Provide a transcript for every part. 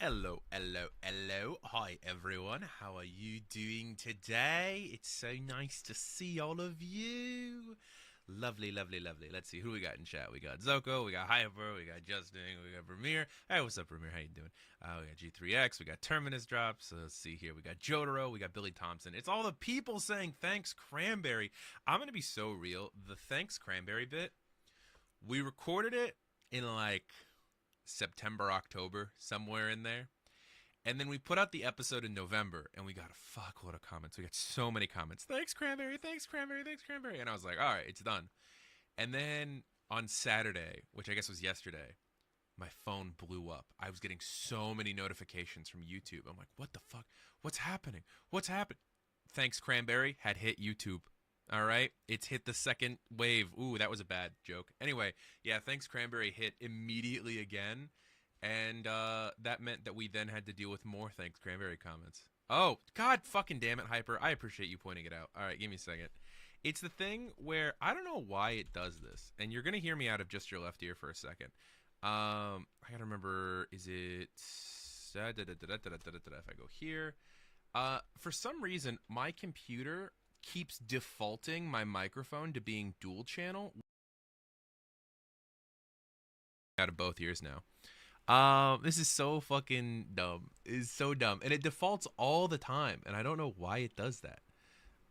Hello, hello, hello. Hi, everyone. How are you doing today? It's so nice to see all of you. Lovely, lovely, lovely. Let's see who we got in chat. We got Zoko, we got Hyper, we got Justin, we got Vermeer. Hey, what's up, Vermeer? How you doing? We got G3X, we got Terminus Drops. So let's see here. We got Jotaro, we got Billy Thompson. It's all the people saying thanks, Cranberry. I'm going to be so real. The thanks, Cranberry bit, we recorded it in like September, October, somewhere in there. And then we put out the episode in November, and we got a fuckload of comments. We got so many comments. Thanks, Cranberry. Thanks, Cranberry. Thanks, Cranberry. And I was like, all right, it's done. And then on Saturday, which I guess was yesterday, my phone blew up. I was getting so many notifications from YouTube. I'm like, what the fuck? What's happening? What's happened? Thanks, Cranberry had hit YouTube. All right, it's hit the second wave. Ooh, that was a bad joke. Anyway, yeah, thanks Cranberry hit immediately again, and that meant that we then had to deal with more thanks Cranberry comments. Oh, god fucking damn it, Hyper. I appreciate you pointing it out. All right, give me a second. It's the thing where I don't know why it does this, and you're gonna hear me out of just your left ear for a second. I gotta remember, is it if I go here? For some reason, my computer keeps defaulting my microphone to being dual channel out of both ears now. This is so fucking dumb. It's so dumb, and it defaults all the time, and I don't know why it does that.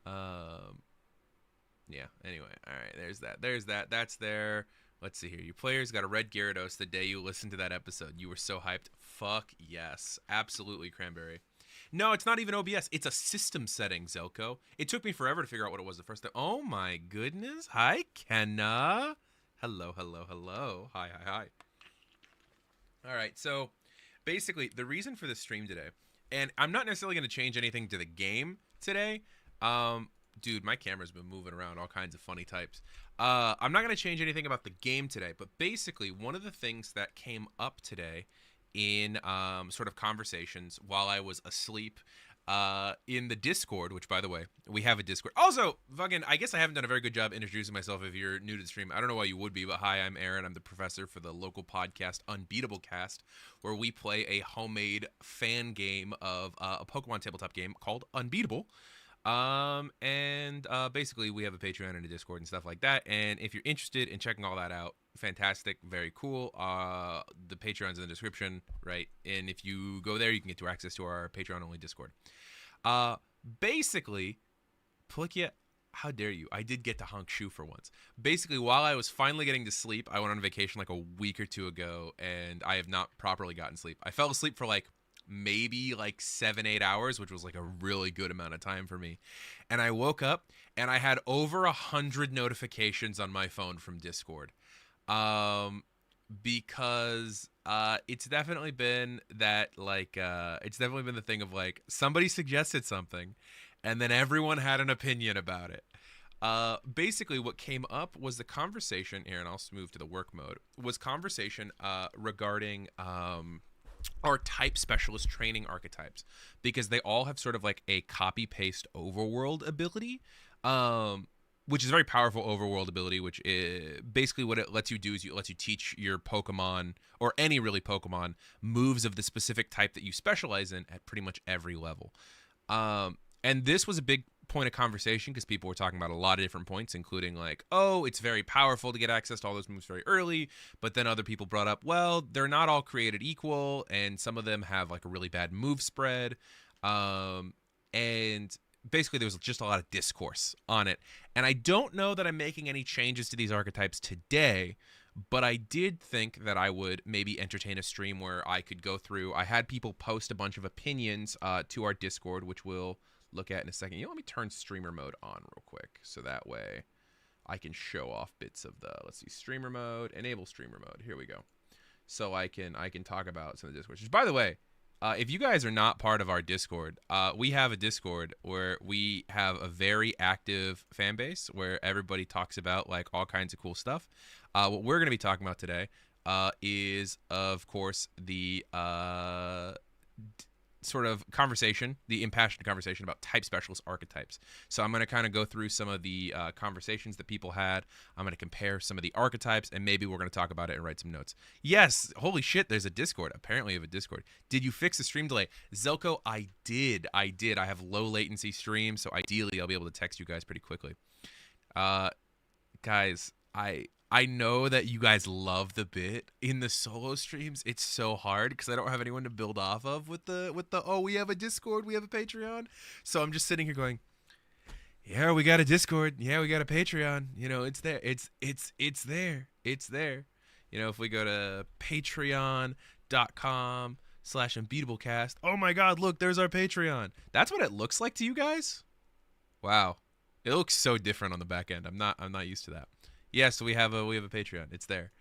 Yeah, anyway, all right, there's that that's there. Let's see here. You players got a red Gyarados the day you listened to that episode. You were so hyped. Fuck yes, absolutely, Cranberry. No, it's not even OBS. It's a system setting, Zelko. It took me forever to figure out what it was the first time. Oh my goodness. Hi, Kenna. Hello, hello, hello. Hi, hi, hi. All right, so basically the reason for this stream today, and I'm not necessarily going to change anything to the game today. Dude, my camera's been moving around all kinds of funny types. I'm not going to change anything about the game today, but basically one of the things that came up today in sort of conversations while I was asleep in the Discord, which, by the way, we have a Discord. Also, fucking, I guess I haven't done a very good job introducing myself if you're new to the stream. I don't know why you would be, but hi, I'm Aaron. I'm the professor for the local podcast Unbeatable Cast, where we play a homemade fan game of a Pokemon tabletop game called Unbeatable. Basically we have a Patreon and a Discord and stuff like that. And if you're interested in checking all that out, fantastic, very cool. The Patreon's in the description, right? And if you go there, you can get access to our Patreon only Discord. Basically, Plikia, how dare you? I did get to honk shoe for once. Basically, while I was finally getting to sleep, I went on vacation like a week or two ago, and I have not properly gotten sleep. I fell asleep for like maybe like 7-8 hours, which was like a really good amount of time for me, and I woke up and I had over 100 notifications on my phone from Discord, because it's definitely been that, like, it's definitely been the thing of like somebody suggested something and then everyone had an opinion about it. Basically what came up was the conversation here, and I'll move to the work mode, was conversation regarding our type specialist training archetypes, because they all have sort of like a copy paste overworld ability, which is a very powerful overworld ability, which is basically what it lets you do is it lets you teach your Pokemon, or any really Pokemon, moves of the specific type that you specialize in at pretty much every level. And this was a big point of conversation because people were talking about a lot of different points, including like, oh, it's very powerful to get access to all those moves very early, but then other people brought up, well, they're not all created equal, and some of them have like a really bad move spread, and basically there was just a lot of discourse on it. And I don't know that I'm making any changes to these archetypes today, but I did think that I would maybe entertain a stream where I could go through. I had people post a bunch of opinions to our Discord, which we'll look at in a second. You know, let me turn streamer mode on real quick, so that way I can show off bits of the, let's see, streamer mode, enable streamer mode. Here we go. So I can talk about some of the Discord. Which, by the way, if you guys are not part of our Discord, we have a Discord where we have a very active fan base where everybody talks about like all kinds of cool stuff. What we're going to be talking about today is, of course, the sort of conversation, the impassioned conversation about type specialist archetypes. So I'm going to kind of go through some of the conversations that people had. I'm going to compare some of the archetypes, and maybe we're going to talk about it and write some notes. Yes, holy shit, there's a Discord. Apparently you have a Discord. Did you fix the stream delay? Zelko, I did. I have low latency stream, so ideally I'll be able to text you guys pretty quickly. Guys, I know that you guys love the bit in the solo streams. It's so hard because I don't have anyone to build off of with the oh, we have a Discord, we have a Patreon. So I'm just sitting here going, yeah, we got a Discord, yeah, we got a Patreon. You know, it's there. It's there. It's there. You know, if we go to patreon.com/unbeatablecast, oh my god, look, there's our Patreon. That's what it looks like to you guys? Wow. It looks so different on the back end. I'm not used to that. Yeah, so we have a Patreon. It's there.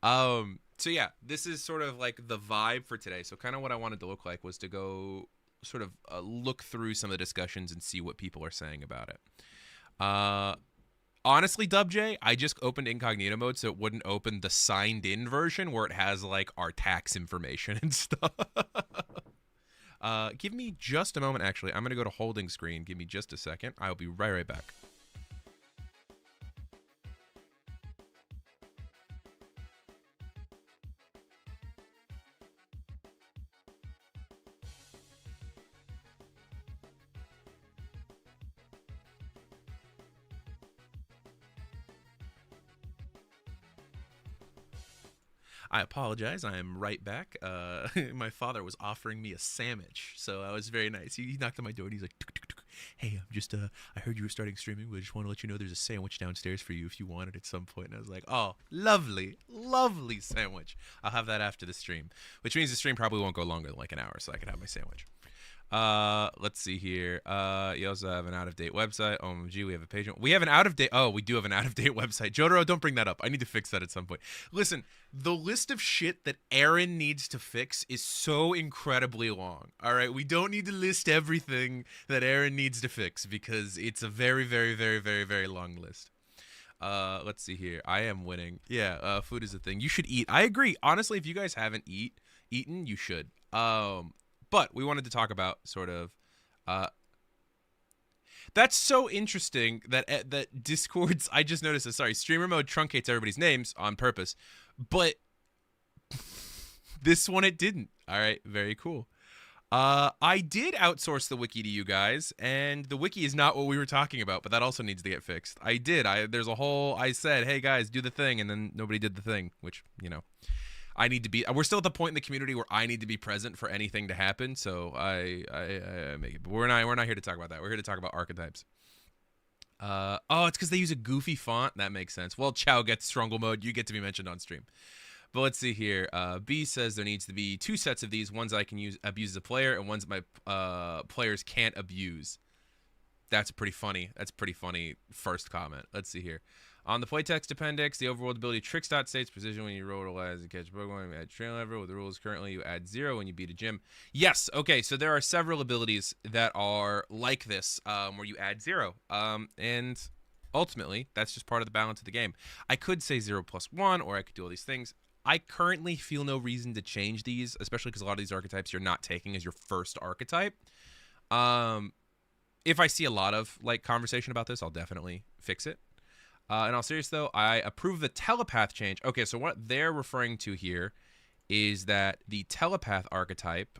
So yeah, this is sort of like the vibe for today. So kind of what I wanted to look like was to go sort of look through some of the discussions and see what people are saying about it. Honestly, DubJ, I just opened incognito mode so it wouldn't open the signed in version where it has like our tax information and stuff. Give me just a moment, actually. I'm going to go to holding screen. Give me just a second. I'll be right back. I apologize. I am right back. My father was offering me a sandwich, so that was very nice. He knocked on my door and he's like, tuk, tuk, tuk. "Hey, I heard you were starting streaming. We just want to let you know there's a sandwich downstairs for you if you want it at some point." And I was like, "Oh, lovely, lovely sandwich. I'll have that after the stream," which means the stream probably won't go longer than like an hour, so I can have my sandwich. Let's see here. You also have an out-of-date website. OMG, we have a page. We have an out-of-date. Oh, we do have an out-of-date website. Jotaro, don't bring that up. I need to fix that at some point. Listen, the list of shit that Aaron needs to fix is so incredibly long. All right, we don't need to list everything that Aaron needs to fix because it's a very, very, very, very, very long list. Let's see here. I am winning. Yeah, food is a thing. You should eat. I agree. Honestly, if you guys haven't eaten, you should. But we wanted to talk about sort of, that's so interesting that Discord's, I just noticed this, sorry, streamer mode truncates everybody's names on purpose, but this one it didn't. All right, very cool. I did outsource the wiki to you guys, and the wiki is not what we were talking about, but that also needs to get fixed. I said, hey guys, do the thing, and then nobody did the thing, which, you know. We're still at the point in the community where I need to be present for anything to happen, so I make it. But we're not here to talk about that. We're here to talk about archetypes. Oh, it's because they use a goofy font. That makes sense. Well, Chow gets Struggle mode. You get to be mentioned on stream. But let's see here. B says there needs to be 2 sets of these. Ones I can abuse as a player, and ones that my players can't abuse. That's pretty funny. That's pretty funny first comment. Let's see here. On the playtext appendix, the overworld ability Trick Dot states precision when you roll to as you catch Pokemon. You add trail lever. With the rules currently, you add 0 when you beat a gym. Yes, okay, so there are several abilities that are like this, where you add 0. And ultimately, that's just part of the balance of the game. I could say 0 plus 1, or I could do all these things. I currently feel no reason to change these, especially because a lot of these archetypes you're not taking as your first archetype. If I see a lot of like conversation about this, I'll definitely fix it. In all seriousness, though, I approve the telepath change. Okay, so what they're referring to here is that the telepath archetype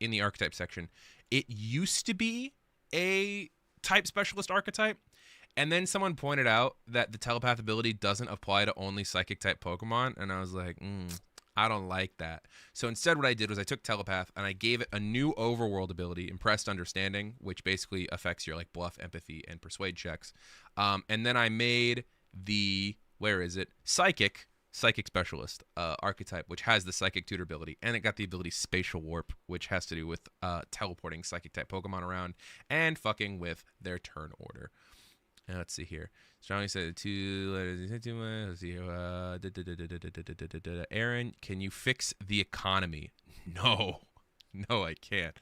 in the archetype section, it used to be a type specialist archetype, and then someone pointed out that the telepath ability doesn't apply to only psychic type Pokemon, and I was like, I don't like that. So instead what I did was I took telepath and I gave it a new overworld ability, impressed understanding, which basically affects your like bluff, empathy, and persuade checks. And then I made the, psychic specialist archetype, which has the psychic tutor ability, and it got the ability spatial warp, which has to do with teleporting psychic type Pokemon around and fucking with their turn order. And let's see here. Strongly said 2 letters. Let's see here. Aaron, can you fix the economy? No, I can't.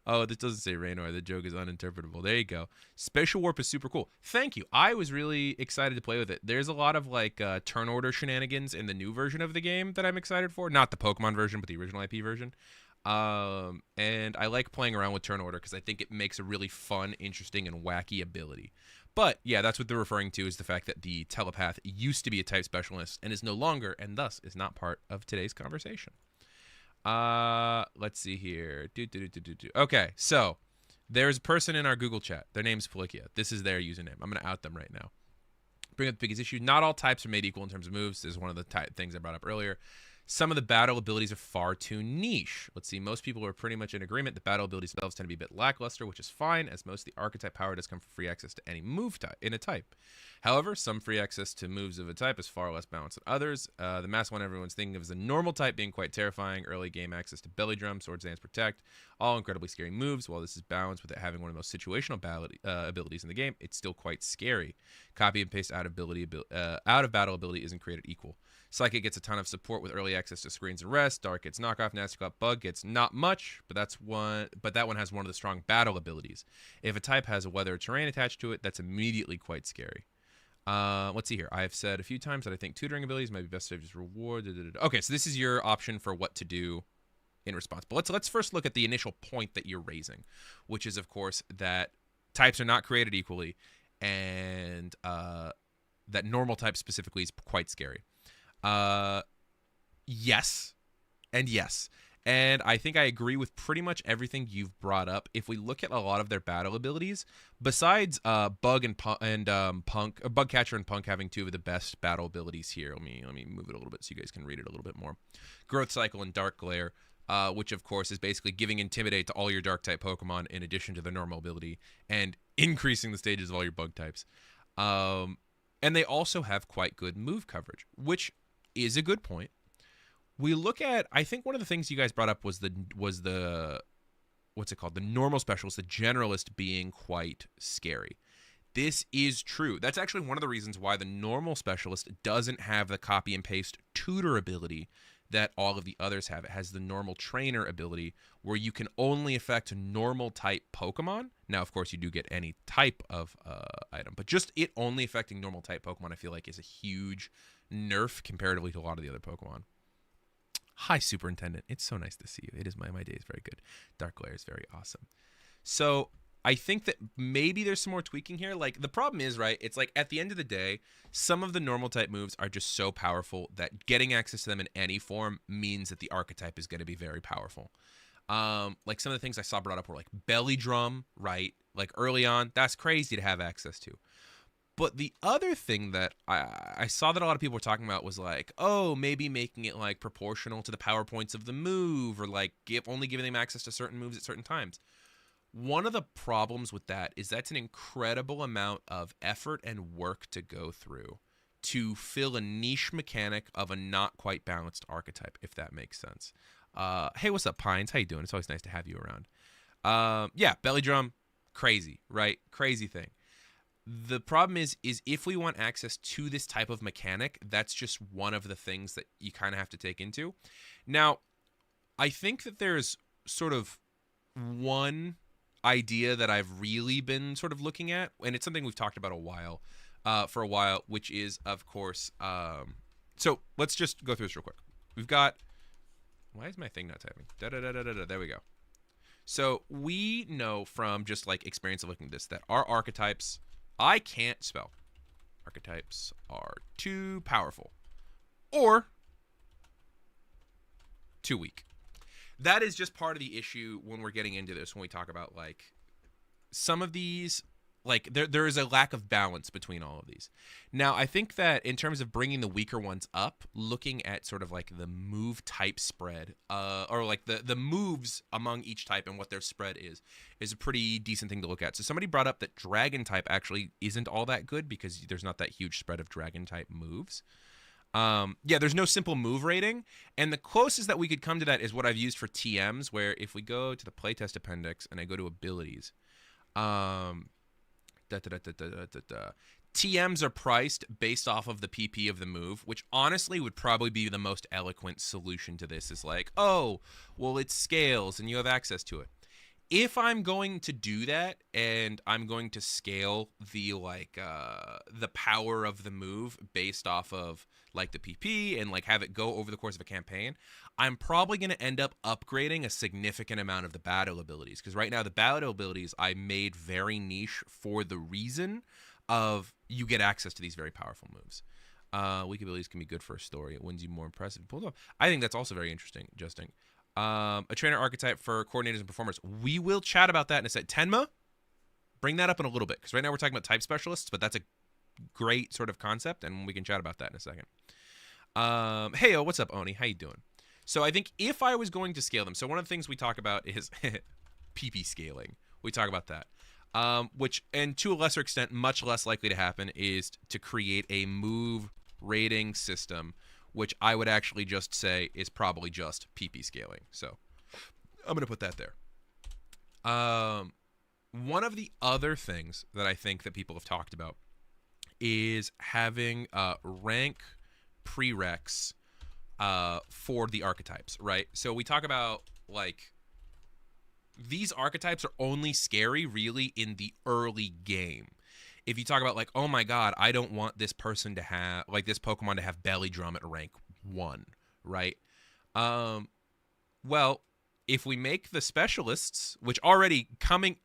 Oh, this doesn't say Raynor. The joke is uninterpretable. There you go. Spatial warp is super cool. Thank you. I was really excited to play with it. There's a lot of like turn order shenanigans in the new version of the game that I'm excited for. Not the Pokemon version, but the original IP version. And I like playing around with turn order because I think it makes a really fun, interesting, and wacky ability. But yeah, that's what they're referring to, is the fact that the telepath used to be a type specialist and is no longer, and thus is not part of today's conversation. Let's see here. Okay, so there's a person in our Google chat. Their name's Pelikia. This is their username. I'm going to out them right now. Bring up the biggest issue. Not all types are made equal in terms of moves. This is one of the things I brought up earlier. Some of the battle abilities are far too niche. Let's see. Most people are pretty much in agreement that battle abilities themselves tend to be a bit lackluster, which is fine, as most of the archetype power does come from free access to any move type in a type. However, some free access to moves of a type is far less balanced than others. The mass one everyone's thinking of is the normal type being quite terrifying. Early game access to belly drum, swords, dance, protect, all incredibly scary moves. While this is balanced with it having one of the most situational abilities in the game, it's still quite scary. Copy and paste out of battle ability isn't created equal. Psychic gets a ton of support with early access to screens and rest. Dark gets knockoff. Nasty Cloud Bug gets not much, but that one has one of the strong battle abilities. If a type has a weather or terrain attached to it, that's immediately quite scary. Let's see here. I've said a few times that I think tutoring abilities might be best saved as reward. Okay, so this is your option for what to do in response. But let's first look at the initial point that you're raising, which is, of course, that types are not created equally, and that normal type specifically is quite scary. Yes, and yes. And I think I agree with pretty much everything you've brought up. If we look at a lot of their battle abilities, besides Bug and Punk, Bug Catcher and Punk having two of the best battle abilities here. Let me move it a little bit so you guys can read it a little bit more. Growth Cycle and Dark Glare, which of course is basically giving Intimidate to all your Dark type Pokemon in addition to their normal ability and increasing the stages of all your Bug types. And they also have quite good move coverage, which is a good point. We look at, I think one of the things you guys brought up was the what's it called? The normal specialist, the generalist being quite scary. This is true. That's actually one of the reasons why the normal specialist doesn't have the copy and paste tutor ability that all of the others have. It has the normal trainer ability where you can only affect normal type Pokemon. Now, of course, you do get any type of item, but just it only affecting normal type Pokemon, I feel like, is a huge nerf comparatively to a lot of the other Pokemon. Hi, Superintendent. It's so nice to see you. It is my day is very good. Dark Glare is very awesome. So I think that maybe there's some more tweaking here. Like, the problem is, right, it's like at the end of the day, some of the normal type moves are just so powerful that getting access to them in any form means that the archetype is going to be very powerful. Like some of the things I saw brought up were like Belly Drum, right? Like early on, that's crazy to have access to. But the other thing that I saw that a lot of people were talking about was like, oh, maybe making it like proportional to the power points of the move, or like only giving them access to certain moves at certain times. One of the problems with that is that's an incredible amount of effort and work to go through to fill a niche mechanic of a not quite balanced archetype, if that makes sense. Hey, what's up, Pines? How you doing? It's always nice to have you around. Yeah, Belly Drum, crazy, right? Crazy thing. The problem is if we want access to this type of mechanic, that's just one of the things that you kind of have to take into. Now, I think that there's sort of one idea that I've really been sort of looking at, and it's something we've talked about for a while, which is, of course, so let's just go through this real quick. We've got, why is my thing not typing? There we go. So we know from just like experience of looking at this that our archetypes, I can't spell. Archetypes are too powerful or too weak. That is just part of the issue when we're getting into this, when we talk about like some of these, like there is a lack of balance between all of these. Now, I think that in terms of bringing the weaker ones up, looking at sort of like the move type spread, or like the moves among each type and what their spread is a pretty decent thing to look at. So somebody brought up that dragon type actually isn't all that good because there's not that huge spread of dragon type moves. Yeah, there's no simple move rating, and the closest that we could come to that is what I've used for TMs, where if we go to the playtest appendix and I go to abilities, TMs are priced based off of the PP of the move, which honestly would probably be the most eloquent solution to this, is like, oh, well, it scales and you have access to it. if I'm going to do that and I'm going to scale the the power of the move based off of like the PP and like have it go over the course of a campaign, I'm probably going to end up upgrading a significant amount of the battle abilities, because right now the battle abilities I made very niche for the reason of you get access to these very powerful moves. Weak abilities can be good for a story. It wins you more impressive. I think that's also very interesting, Justin. A trainer archetype for coordinators and performers. We will chat about that in a sec. Tenma, bring that up in a little bit, because right now we're talking about type specialists, but that's a great sort of concept, and we can chat about that in a second. Hey, what's up, Oni? How you doing? So I think if I was going to scale them, so one of the things we talk about is PP scaling. We talk about that. Which, and to a lesser extent, much less likely to happen, is to create a move rating system, which I would actually just say is probably just PP scaling. So I'm going to put that there. One of the other things that I think that people have talked about is having rank prereqs for the archetypes, right? So we talk about, like, these archetypes are only scary really in the early game. If you talk about like, oh my god, I don't want this person to have, like, this Pokemon to have belly drum at rank 1, right? Well, if we make the specialists, which already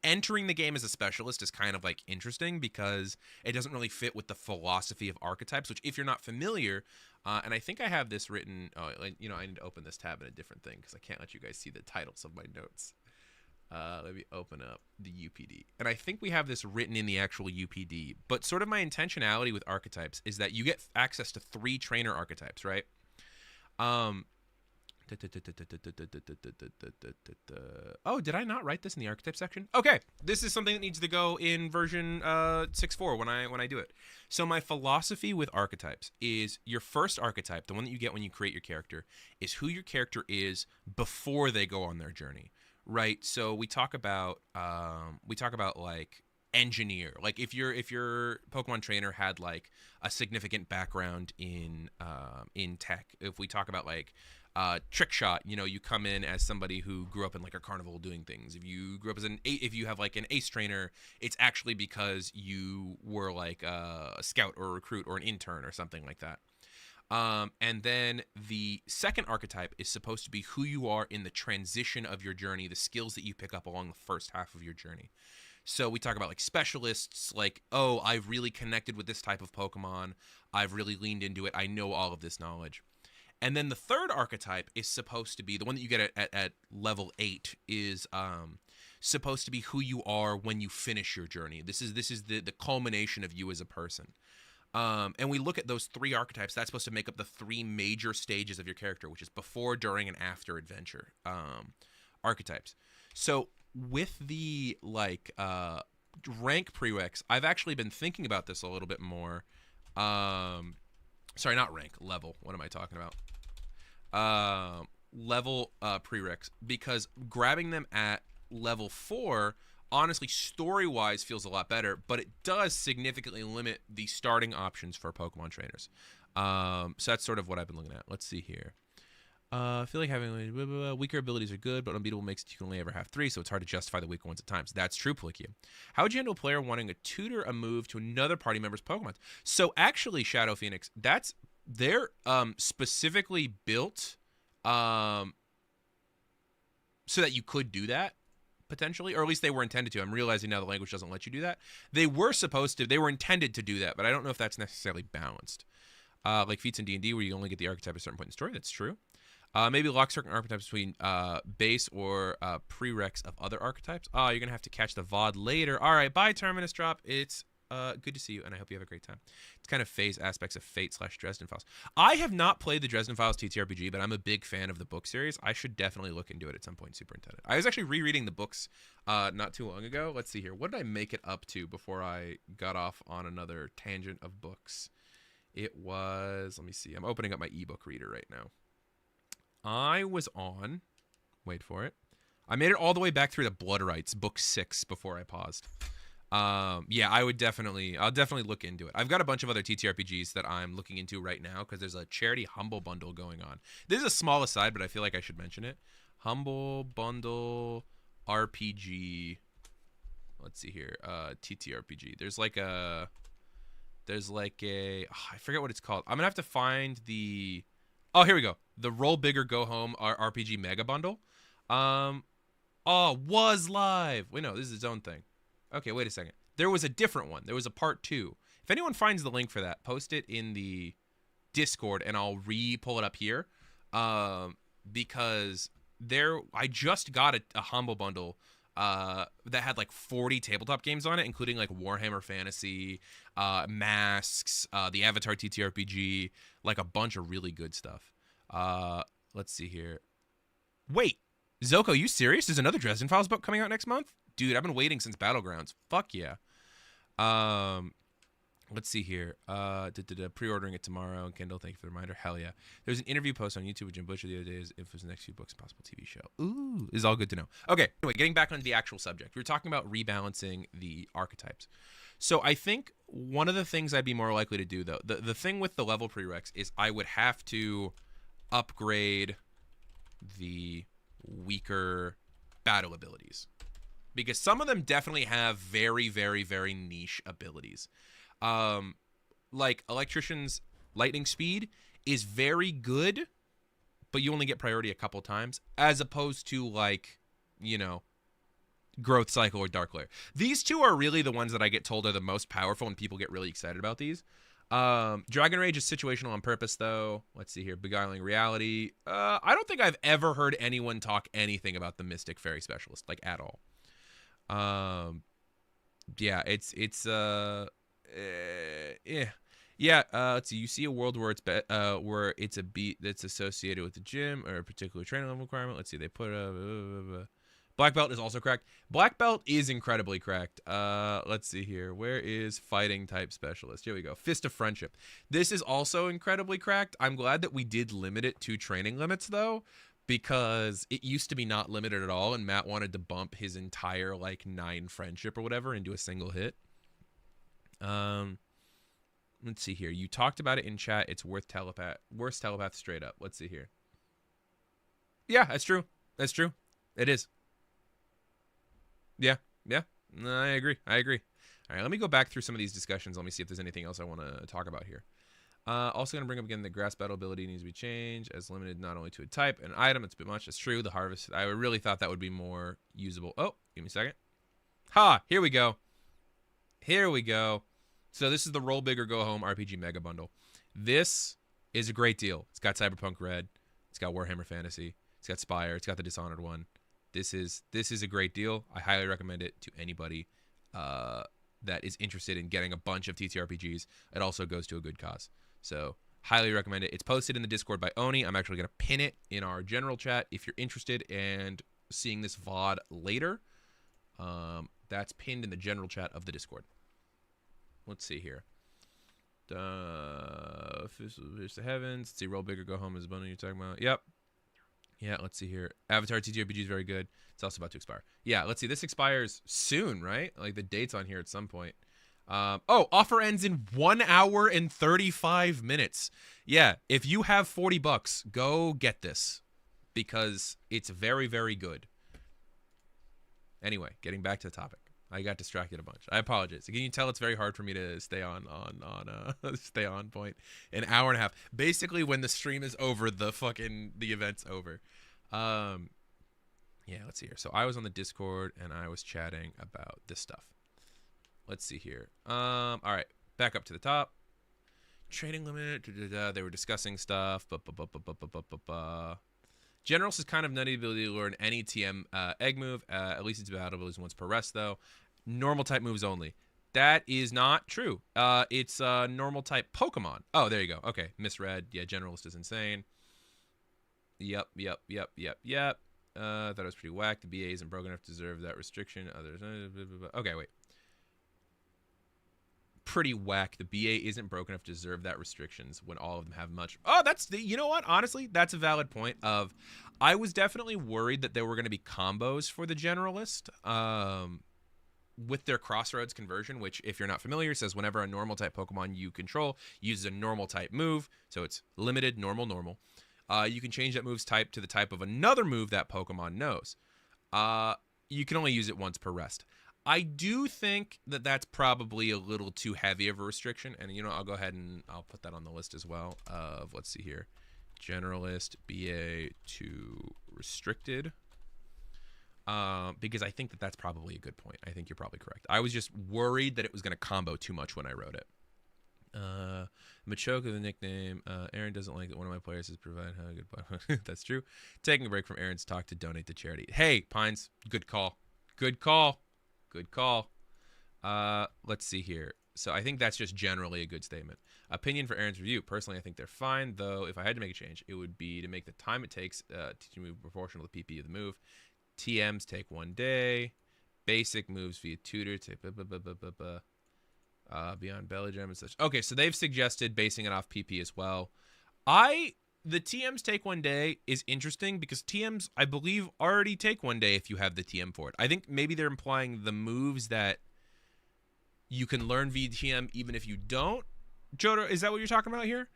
entering the game as a specialist is kind of like interesting because it doesn't really fit with the philosophy of archetypes, which if you're not familiar, and I think I have this written, I need to open this tab in a different thing because I can't let you guys see the titles of my notes. Let me open up the UPD. And I think we have this written in the actual UPD. But sort of my intentionality with archetypes is that you get access to 3 trainer archetypes, right? Oh, did I not write this in the archetype section? Okay, this is something that needs to go in version 6.4 when I do it. So my philosophy with archetypes is your first archetype, the one that you get when you create your character, is who your character is before they go on their journey. Right, so we talk about like engineer. Like if your Pokemon trainer had like a significant background in tech. If we talk about like trick shot, you come in as somebody who grew up in like a carnival doing things. If you grew up as if you have like an ace trainer, it's actually because you were like a scout or a recruit or an intern or something like that. And then the second archetype is supposed to be who you are in the transition of your journey, the skills that you pick up along the first half of your journey. So we talk about like specialists, like, oh, I've really connected with this type of Pokemon. I've really leaned into it. I know all of this knowledge. And then the third archetype is supposed to be the one that you get at level 8 is supposed to be who you are when you finish your journey. This is the culmination of you as a person. And we look at those 3 archetypes. That's supposed to make up the 3 major stages of your character, which is before, during, and after adventure archetypes. So with the rank prereqs, I've actually been thinking about this a little bit more. Sorry, not rank, level. What am I talking about? Level prereqs, because grabbing them at level 4. Honestly, story-wise, feels a lot better, but it does significantly limit the starting options for Pokemon trainers. So that's sort of what I've been looking at. Let's see here. I feel like having weaker abilities are good, but Unbeatable makes it you can only ever have 3, so it's hard to justify the weaker ones at times. That's true, Polikia. How would you handle a player wanting to tutor a move to another party member's Pokemon? So actually, Shadow Phoenix, they're specifically built so that you could do that. Potentially, or at least they were intended to. I'm realizing now the language doesn't let you do that. They were intended to do that, but I don't know if that's necessarily balanced. Like feats in D&D where you only get the archetype at a certain point in the story. That's true. Maybe lock certain archetypes between base or prereqs of other archetypes. Oh, you're going to have to catch the VOD later. All right, bye, Terminus Drop. It's good to see you, and I hope you have a great time. It's kind of phase aspects of Fate/Dresden Files. I have not played the Dresden Files TTRPG, but I'm a big fan of the book series. I should definitely look into it at some point, Superintendent. I was actually rereading the books not too long ago. Let's see here. What did I make it up to before I got off on another tangent of books? It was, let me see. I'm opening up my ebook reader right now. I was on, wait for it. I made it all the way back through to Blood Rights, book 6, before I paused. Yeah, I'll definitely look into it. I've got a bunch of other TTRPGs that I'm looking into right now because there's a charity Humble Bundle going on. This is a small aside, but I feel like I should mention it. Humble Bundle RPG. Let's see here. TTRPG. There's like a I forget what it's called. I'm gonna have to find the. Oh, here we go. The Roll Bigger Go Home RPG Mega Bundle. Was live. Wait, no, this is its own thing. Okay, wait a second. There was a different one. There was a part 2. If anyone finds the link for that, post it in the Discord, and I'll pull it up here. Because I just got a Humble Bundle that had like 40 tabletop games on it, including like Warhammer Fantasy, Masks, the Avatar TTRPG, like a bunch of really good stuff. Let's see here. Wait, Zoko, you serious? There's another Dresden Files book coming out next month? Dude, I've been waiting since Battlegrounds. Fuck yeah. Let's see here. Pre-ordering it tomorrow. Kendall, thank you for the reminder. Hell yeah. There's an interview post on YouTube with Jim Butcher the other day if it was the next few books, possible TV show. Ooh, is all good to know. Okay, anyway, getting back onto the actual subject. We were talking about rebalancing the archetypes. So I think one of the things I'd be more likely to do, though, the thing with the level prereqs is I would have to upgrade the weaker battle abilities. Because some of them definitely have very, very, very niche abilities. Like Electrician's Lightning Speed is very good, but you only get priority a couple times, as opposed to, like, you know, Growth Cycle or Dark Lair. These two are really the ones that I get told are the most powerful, and people get really excited about these. Dragon Rage is situational on purpose, though. Let's see here. Beguiling Reality. I don't think I've ever heard anyone talk anything about the Mystic Fairy Specialist, like, at all. Yeah, it's yeah. Let's see. You see a world where it's a beat that's associated with the gym or a particular training level requirement. Let's see. They put Black Belt is also cracked. Black Belt is incredibly cracked. Let's see here. Where is Fighting Type Specialist? Here we go. Fist of Friendship. This is also incredibly cracked. I'm glad that we did limit it to training limits, though, because it used to be not limited at all, and Matt wanted to bump his entire, like, 9 friendship or whatever into a single hit. Let's see here. You talked about it in chat. It's worst telepath straight up. Let's see here. Yeah, that's true. That's true. It is. Yeah. No, I agree. All right, let me go back through some of these discussions. Let me see if there's anything else I want to talk about here. Also going to bring up again the grass battle ability needs to be changed as limited not only to a type and an item. It's a bit much. That's true. The harvest. I really thought that would be more usable. Oh, give me a second. Ha! Here we go. So this is the Roll Bigger Go Home RPG Mega Bundle. This is a great deal. It's got Cyberpunk Red. It's got Warhammer Fantasy. It's got Spire. It's got the Dishonored one. This is a great deal. I highly recommend it to anybody that is interested in getting a bunch of TTRPGs. It also goes to a good cause. So highly recommend it. It's posted in the Discord by Oni. I'm actually going to pin it in our general chat if you're interested and seeing this VOD later. That's pinned in the general chat of the Discord. Let's see here. Fist of Heavens. Let's see. Roll Bigger, Go Home is the bundle you're talking about. Yep. Yeah, let's see here. Avatar TTRPG is very good. It's also about to expire. Yeah, let's see. This expires soon, right? Like, the date's on here at some point. Offer ends in 1 hour and 35 minutes. Yeah, if you have $40, go get this, because it's very, very good. Anyway, getting back to the topic. I got distracted a bunch. I apologize. Can you tell it's very hard for me to stay on stay on point? An hour and a half. Basically, when the stream is over, the event's over. Yeah, let's see here. So I was on the Discord and I was chatting about this stuff. Let's see here. All right, back up to the top. Training limit. They were discussing stuff. Generals is kind of nutty ability to learn any TM egg move. At least it's battle abilities once per rest, though. Normal type moves only. That is not true. It's normal type Pokemon. Oh, there you go. Okay, misread. Yeah, Generalist is insane. Yep. Thought it was pretty whack. The BA isn't broken enough to deserve that restriction. Others. Okay, wait. Pretty whack. The BA isn't broken enough to deserve that restrictions when all of them have much. Oh, you know what? Honestly, that's a valid point. I was definitely worried that there were going to be combos for the Generalist with their Crossroads conversion, which, if you're not familiar, says whenever a normal type Pokemon you control uses a normal type move, so it's limited, normal, you can change that move's type to the type of another move that Pokemon knows. you can only use it once per rest. I do think that that's probably a little too heavy of a restriction. And, you know, I'll go ahead and I'll put that on the list as well of, let's see here, generalist, BA to restricted. Because I think that that's probably a good point. I think you're probably correct. I was just worried that it was going to combo too much when I wrote it. Machoke is the nickname. Aaron doesn't like that one of my players has provided a good point. That's true. Taking a break from Aaron's talk to donate to charity. Hey, Pines, good call. Good call. Good call. Let's see here. So I think that's just generally a good statement. Opinion for Aaron's review. Personally, I think they're fine, though if I had to make a change, it would be to make the time it takes to move proportional to the PP of the move. TMs take 1 day. Basic moves via tutor take beyond belly jam and such. Okay, so they've suggested basing it off PP as well. The TMs take 1 day is interesting because TMs, I believe, already take 1 day if you have the TM for it. I think maybe they're implying the moves that you can learn via TM even if you don't. Jodo, is that what you're talking about here?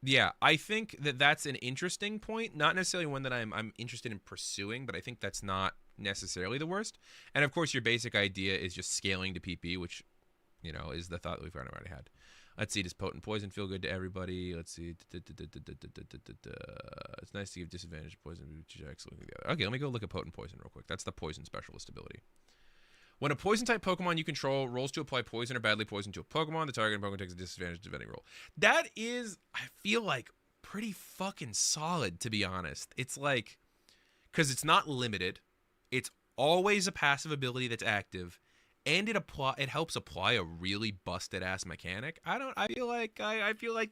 Yeah, I think that that's an interesting point. Not necessarily one that I'm interested in pursuing, but I think that's not necessarily the worst. And of course, your basic idea is just scaling to PP, which, you know, is the thought that we've already had. Let's see, does potent poison feel good to everybody? Let's see. It's nice to give disadvantage to poison. Okay, let me go look at potent poison real quick. That's the poison specialist ability. When a poison type Pokemon you control rolls to apply poison or badly poison to a Pokemon, the target Pokemon takes a disadvantage defending roll. That is, I feel like, pretty fucking solid, to be honest. It's like, because it's not limited. It's always a passive ability that's active, and it helps apply a really busted ass mechanic. I feel like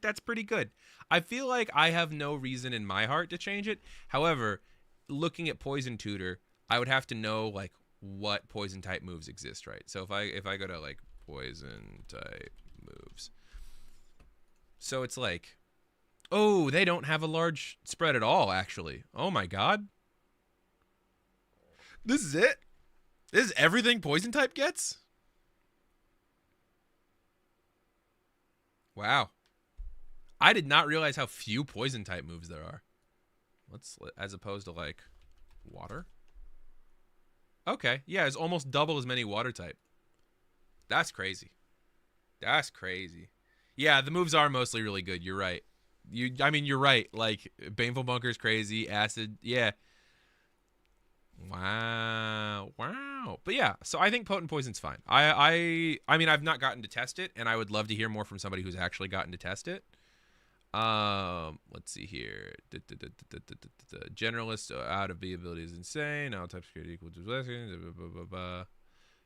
that's pretty good. I feel like I have no reason in my heart to change it. However, looking at Poison Tutor, I would have to know like what poison type moves exist, right? So if I go to like poison type moves, so it's like, oh, they don't have a large spread at all, actually. Oh my god. This is it? This is everything poison type gets? Wow. I did not realize how few poison type moves there are. As opposed to like water. Okay, yeah, it's almost double as many water type. That's crazy. That's crazy. Yeah, the moves are mostly really good. You're right. You're right. Like, Baneful Bunker is crazy. Acid, yeah. Wow. But yeah, so I think Potent Poison's fine. I mean, I've not gotten to test it, and I would love to hear more from somebody who's actually gotten to test it. Let's see here. Generalist out of B ability is insane. All types created equal to blessings.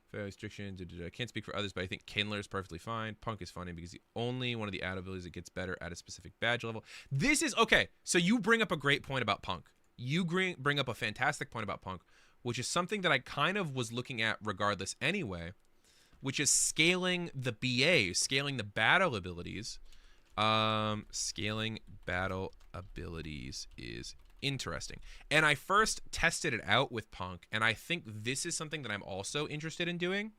Fair restriction. I can't speak for others, but I think Kindler is perfectly fine. Punk is funny because the only one of the out abilities that gets better at a specific badge level. This is okay. So you bring up a great point about Punk. You bring up a fantastic point about Punk, which is something that I kind of was looking at regardless anyway, which is scaling the BA, scaling the battle abilities. Scaling battle abilities is interesting. And I first tested it out with Punk, and I think this is something that I'm also interested in doing,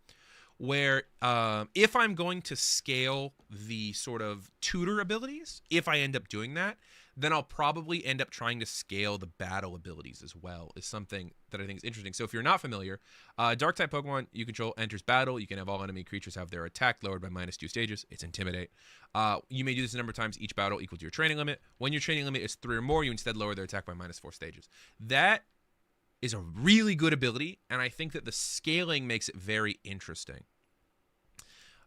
where if I'm going to scale the sort of tutor abilities, if I end up doing that, then I'll probably end up trying to scale the battle abilities as well, is something that I think is interesting. So if you're not familiar, Dark-type Pokemon you control enters battle. You can have all enemy creatures have their attack lowered by -2 stages. It's Intimidate. You may do this a number of times each battle equal to your training limit. When your training limit is 3 or more, you instead lower their attack by -4 stages. That is a really good ability, and I think that the scaling makes it very interesting.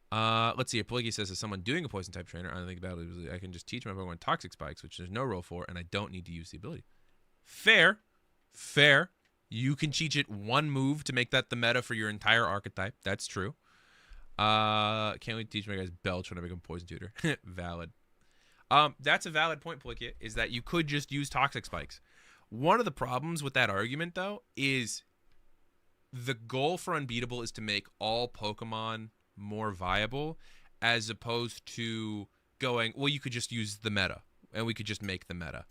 Let's see. Poligi says, as someone doing a poison type trainer, I don't think battle I can just teach my Pokemon toxic spikes, which there's no roll for, and I don't need to use the ability. Fair. You can teach it one move to make that the meta for your entire archetype. That's true. Can't wait to teach my guys Belch when I become poison tutor. Valid. That's a valid point, Poligi, is that you could just use toxic spikes. One of the problems with that argument, though, is the goal for Unbeatable is to make all Pokemon more viable, as opposed to going, well, you could just use the meta and we could just make the meta,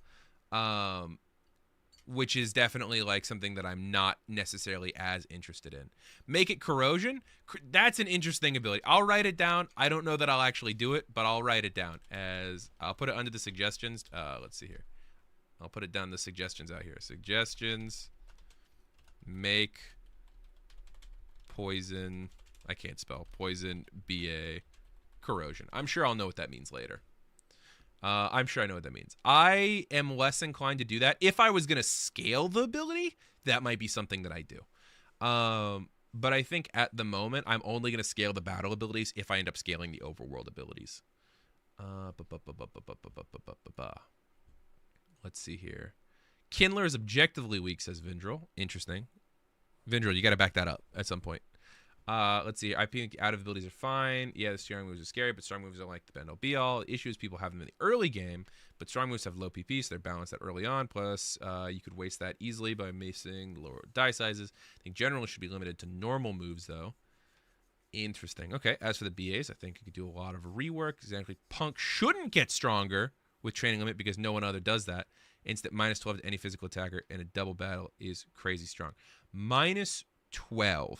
which is definitely like something that I'm not necessarily as interested in. Make it Corrosion. That's an interesting ability. I'll write it down. I don't know that I'll actually do it, but I'll write it down as I'll put it under the suggestions. Let's see here. I'll put it down the suggestions out here. Suggestions. Make poison. I can't spell. Poison BA corrosion. I'm sure I'll know what that means later. I'm sure I know what that means. I am less inclined to do that. If I was going to scale the ability, that might be something that I do. But I think at the moment, I'm only going to scale the battle abilities if I end up scaling the overworld abilities. Let's see here. Kindler is objectively weak, says Vindrel. Interesting. Vindrel, you got to back that up at some point. Let's see. I think out of abilities are fine. Yeah, the strong moves are scary, but strong moves don't like the bend all be all. The issue is people have them in the early game, but strong moves have low PP, so they're balanced that early on. Plus, you could waste that easily by macing lower die sizes. I think generally should be limited to normal moves, though. Interesting. Okay, as for the BAs, I think you could do a lot of rework. Exactly. Punk shouldn't get stronger with training limit because no one other does that. Instant -12 to any physical attacker in a double battle is crazy strong. -12.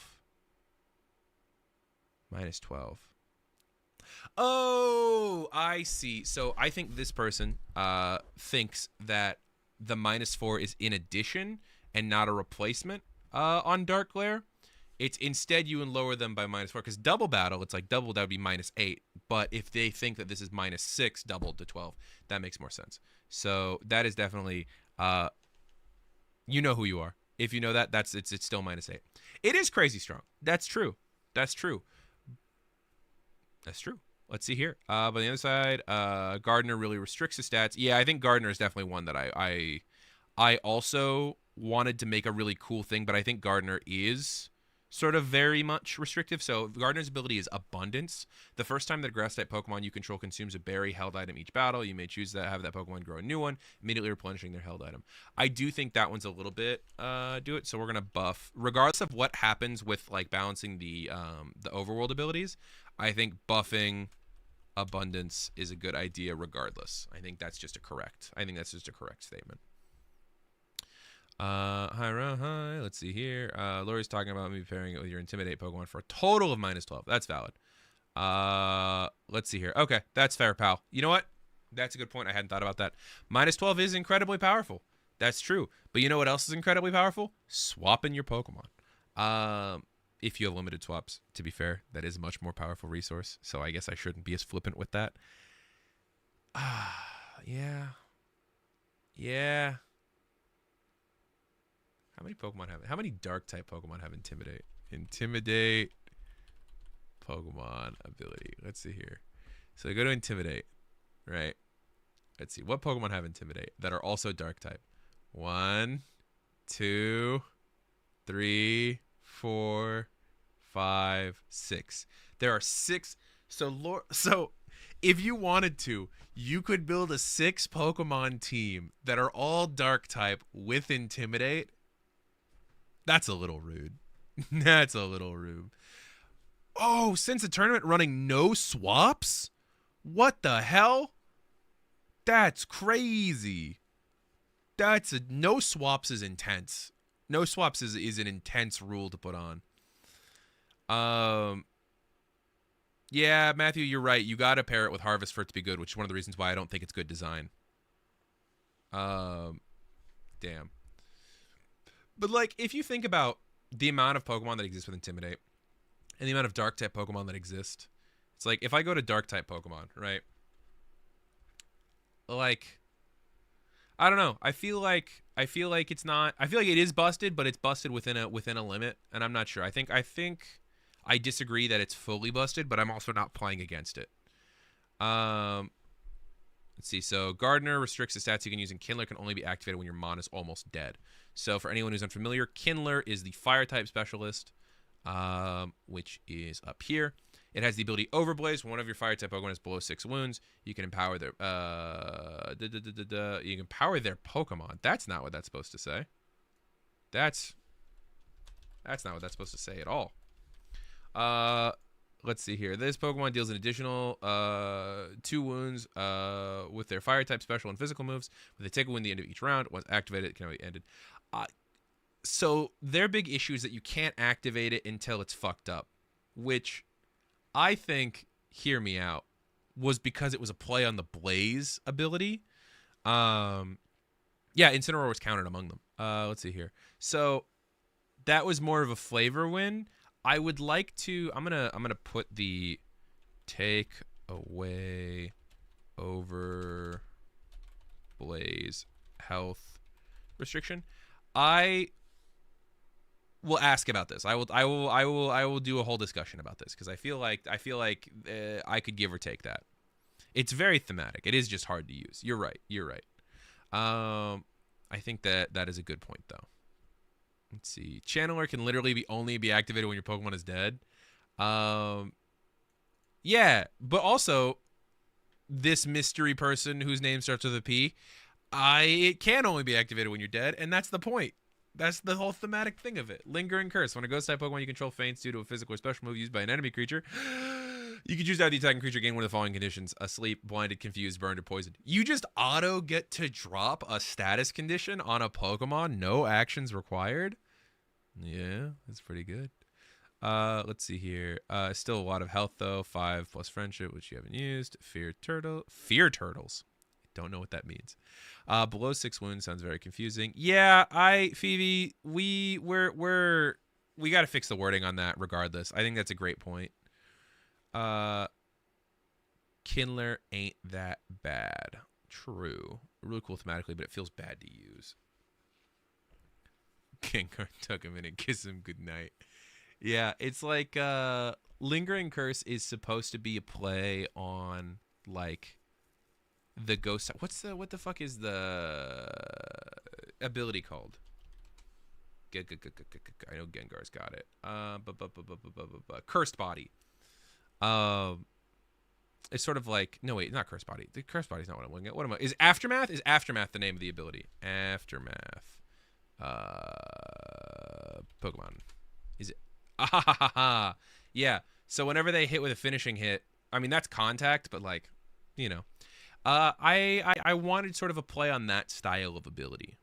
-12. Oh, I see. So I think this person thinks that the -4 is in addition and not a replacement on Dark Glare. It's instead you and lower them by -4 because double battle, it's like double, that would be -8. But if they think that this is -6 doubled to 12, that makes more sense. So that is definitely, you know who you are. If you know that, it's still -8. It is crazy strong. That's true. That's true. That's true. Let's see here. But on the other side, Gardener really restricts the stats. Yeah, I think Gardener is definitely one that I also wanted to make a really cool thing, but I think Gardener is sort of very much restrictive. So Gardener's ability is Abundance. The first time that a grass-type Pokemon you control consumes a berry held item each battle, you may choose to have that Pokemon grow a new one, immediately replenishing their held item. I do think that one's a little bit do it. So we're gonna buff, regardless of what happens with like balancing the overworld abilities. I think buffing Abundance is a good idea regardless. I think that's just a correct statement. Hi. Let's see here. Lori's talking about maybe pairing it with your Intimidate Pokemon for a total of -12. That's valid. Let's see here. Okay, that's fair, pal. You know what? That's a good point. I hadn't thought about that. -12 is incredibly powerful. That's true. But you know what else is incredibly powerful? Swapping your Pokemon. If you have limited swaps, to be fair, that is a much more powerful resource. So I guess I shouldn't be as flippant with that. Yeah. How many Pokemon have it? How many Dark-type Pokemon have Intimidate? Intimidate Pokemon ability. Let's see here. So go to Intimidate, right? Let's see. What Pokemon have Intimidate that are also Dark-type? 1, 2, 3, 4, 5, 6. There are 6. So if you wanted to, you could build a 6 Pokemon team that are all Dark-type with Intimidate. That's a little rude. That's a little rude. Oh, since the tournament running no swaps? What the hell? That's crazy. No swaps is intense. No swaps is an intense rule to put on. Yeah, Matthew, you're right. You got to pair it with Harvest for it to be good, which is one of the reasons why I don't think it's good design. Damn. But, like, if you think about the amount of Pokemon that exist with Intimidate and the amount of Dark-type Pokemon that exist, it's like, if I go to Dark-type Pokemon, right? Like, I don't know. I feel like it's not. I feel like it is busted, but it's busted within a limit, and I'm not sure. I think I disagree that it's fully busted, but I'm also not playing against it. Let's see. So Gardener restricts the stats you can use, and Kindler can only be activated when your mon is almost dead. So for anyone who's unfamiliar, Kindler is the Fire-type specialist, which is up here. It has the ability Overblaze. When one of your Fire-type Pokemon is below 6 wounds, you can empower their you can power their Pokemon. That's not what that's supposed to say. That's not what that's supposed to say at all. Let's see here. This Pokemon deals an additional 2 wounds with their Fire-type special and physical moves. When they take a wound at the end of each round, once activated, it can be ended. So their big issue is that you can't activate it until it's fucked up, which I think, hear me out, was because it was a play on the Blaze ability. Yeah, Incineroar was counted among them. Let's see here. So that was more of a flavor win. I would like to. I'm gonna put the take away over Blaze health restriction. I will ask about this. I will do a whole discussion about this because I feel like I could give or take that. It's very thematic. It is just hard to use. You're right. I think that is a good point though. Let's see. Channeler can literally only be activated when your Pokemon is dead. Yeah, but also this mystery person whose name starts with a P, it can only be activated when you're dead, and that's the point. That's the whole thematic thing of it. Lingering Curse. When a ghost type Pokemon you control faints due to a physical or special move used by an enemy creature, you can choose to have the attacking creature gain one of the following conditions: asleep, blinded, confused, burned, or poisoned. You just auto get to drop a status condition on a Pokemon, no actions required. Yeah, that's pretty good. Let's see here. Still a lot of health though. 5 plus friendship, which you haven't used. Fear turtles. Don't know what that means. Below 6 wounds sounds very confusing. Yeah, Phoebe, we got to fix the wording on that regardless. I think that's a great point. Kindler ain't that bad. True. Really cool thematically, but it feels bad to use. Gengar took him in and kissed him goodnight. Yeah, it's like Lingering Curse is supposed to be a play on like the ghost. What the fuck is the ability called? I know Gengar's got it. Cursed Body. It's sort of like not Cursed Body. The Cursed Body's not what I'm looking at. What am I? Is Aftermath the name of the ability? Aftermath. Pokemon. Is it? Yeah. So whenever they hit with a finishing hit, I mean that's contact, but like, you know. I wanted sort of a play on that style of ability.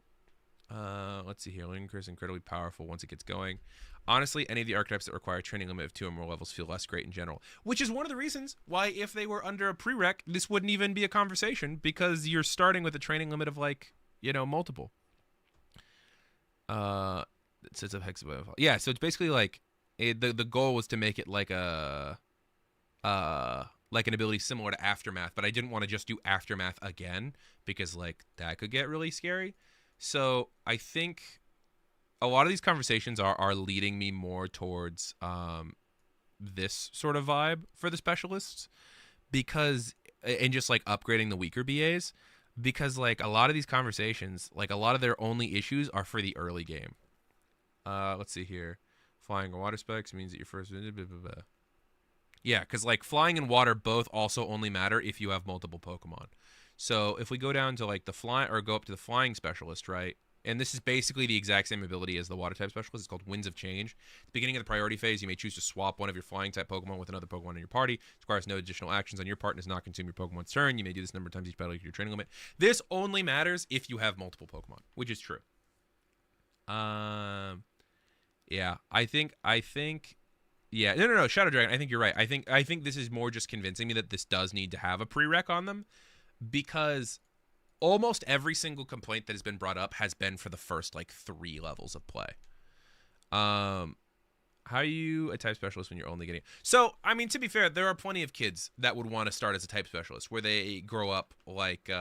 Let's see here. Lingering Curse is incredibly powerful once it gets going. Honestly, any of the archetypes that require a training limit of 2 or more levels feel less great in general, which is one of the reasons why if they were under a prereq, this wouldn't even be a conversation because you're starting with a training limit of like, multiple. It sets up Hexabone. Yeah, so it's basically like the goal was to make it like an ability similar to Aftermath, but I didn't want to just do Aftermath again because like that could get really scary. So I think a lot of these conversations are leading me more towards this sort of vibe for the specialists and just like upgrading the weaker BAs because like a lot of these conversations, like a lot of their only issues are for the early game. Let's see here. Flying or water specs means that your first... Yeah, because like flying and water both also only matter if you have multiple Pokemon. So if we go down to like go up to the flying specialist, right? And this is basically the exact same ability as the water type specialist. It's called Winds of Change. At the beginning of the priority phase, you may choose to swap one of your flying type Pokemon with another Pokemon in your party. It requires no additional actions on your part and does not consume your Pokemon's turn. You may do this number of times each battle to your training limit. This only matters if you have multiple Pokemon, which is true. Yeah, I think yeah, no, Shadow Dragon, I think you're right. I think this is more just convincing me that this does need to have a prereq on them because almost every single complaint that has been brought up has been for the first like 3 levels of play. How are you a type specialist when you're only getting... So, I mean, to be fair, there are plenty of kids that would want to start as a type specialist where they grow up like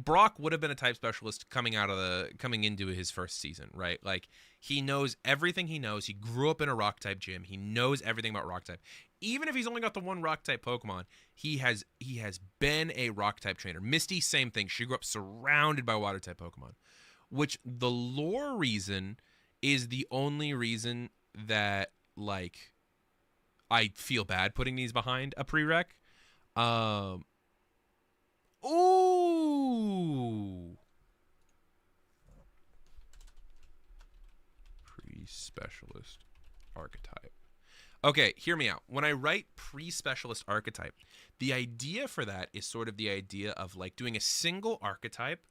Brock would have been a type specialist coming into his first season, right? Like he knows everything he knows. He grew up in a rock type gym. He knows everything about rock type. Even if he's only got the one rock type Pokemon, he has been a rock type trainer. Misty, same thing. She grew up surrounded by water type Pokemon, which the lore reason is the only reason that like I feel bad putting these behind a prereq. Ooh. Pre-specialist archetype. Okay, hear me out. When I write pre-specialist archetype, the idea for that is sort of the idea of like doing a single archetype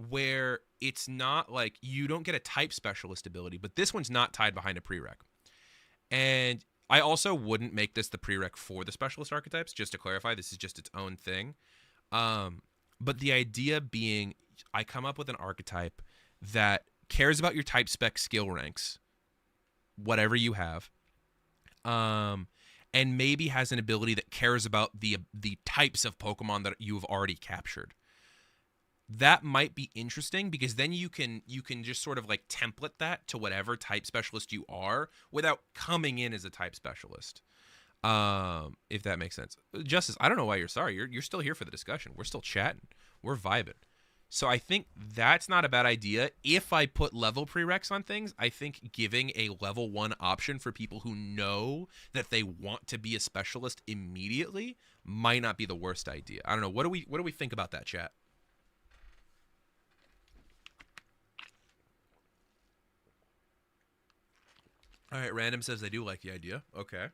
where it's not like you don't get a type specialist ability, but this one's not tied behind a prereq. And I also wouldn't make this the prereq for the specialist archetypes, just to clarify, this is just its own thing. But the idea being I come up with an archetype that cares about your type spec skill ranks whatever you have, and maybe has an ability that cares about the types of Pokemon that you've already captured. That might be interesting, because then you can just sort of like template that to whatever type specialist you are without coming in as a type specialist. If that makes sense. Justice, I don't know why you're sorry. You're still here for the discussion. We're still chatting. We're vibing. So I think that's not a bad idea. If I put level prereqs on things, I think giving a level 1 option for people who know that they want to be a specialist immediately might not be the worst idea. I don't know. What do we think about that, chat? All right, Random says they do like the idea. Okay.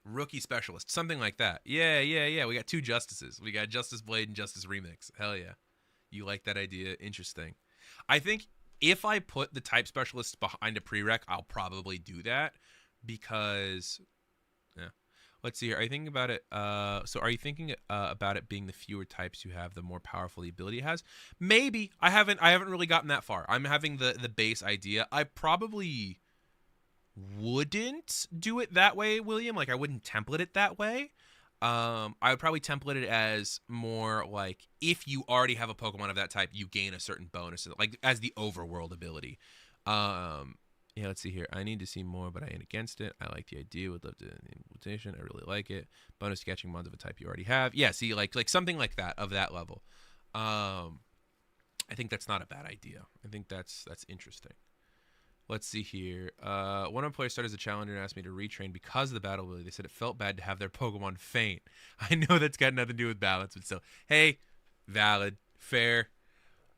Rookie specialist, something like that. Yeah. We got 2 justices. We got Justice Blade and Justice Remix. Hell yeah. You like that idea? Interesting. I think if I put the type specialist behind a prereq, I'll probably do that, because, yeah. Let's see here. Are you thinking about it? So are you thinking about it being the fewer types you have, the more powerful the ability it has? Maybe. I haven't really gotten that far. I'm having the base idea. I probably wouldn't do it that way, William. Like, I wouldn't template it that way. I would probably template it as more like, if you already have a Pokemon of that type, you gain a certain bonus, like as the overworld ability. Yeah, let's see here. I need to see more, but I ain't against it. I like the idea. Would love to implementation. I really like it. Bonus catching mons of a type you already have. Yeah, see, like something like that, of that level. I think that's not a bad idea. I think that's interesting. Let's see here. One of my players started as a challenger and asked me to retrain because of the battle ability. They said it felt bad to have their Pokemon faint. I know that's got nothing to do with balance, but still. Hey, valid, fair.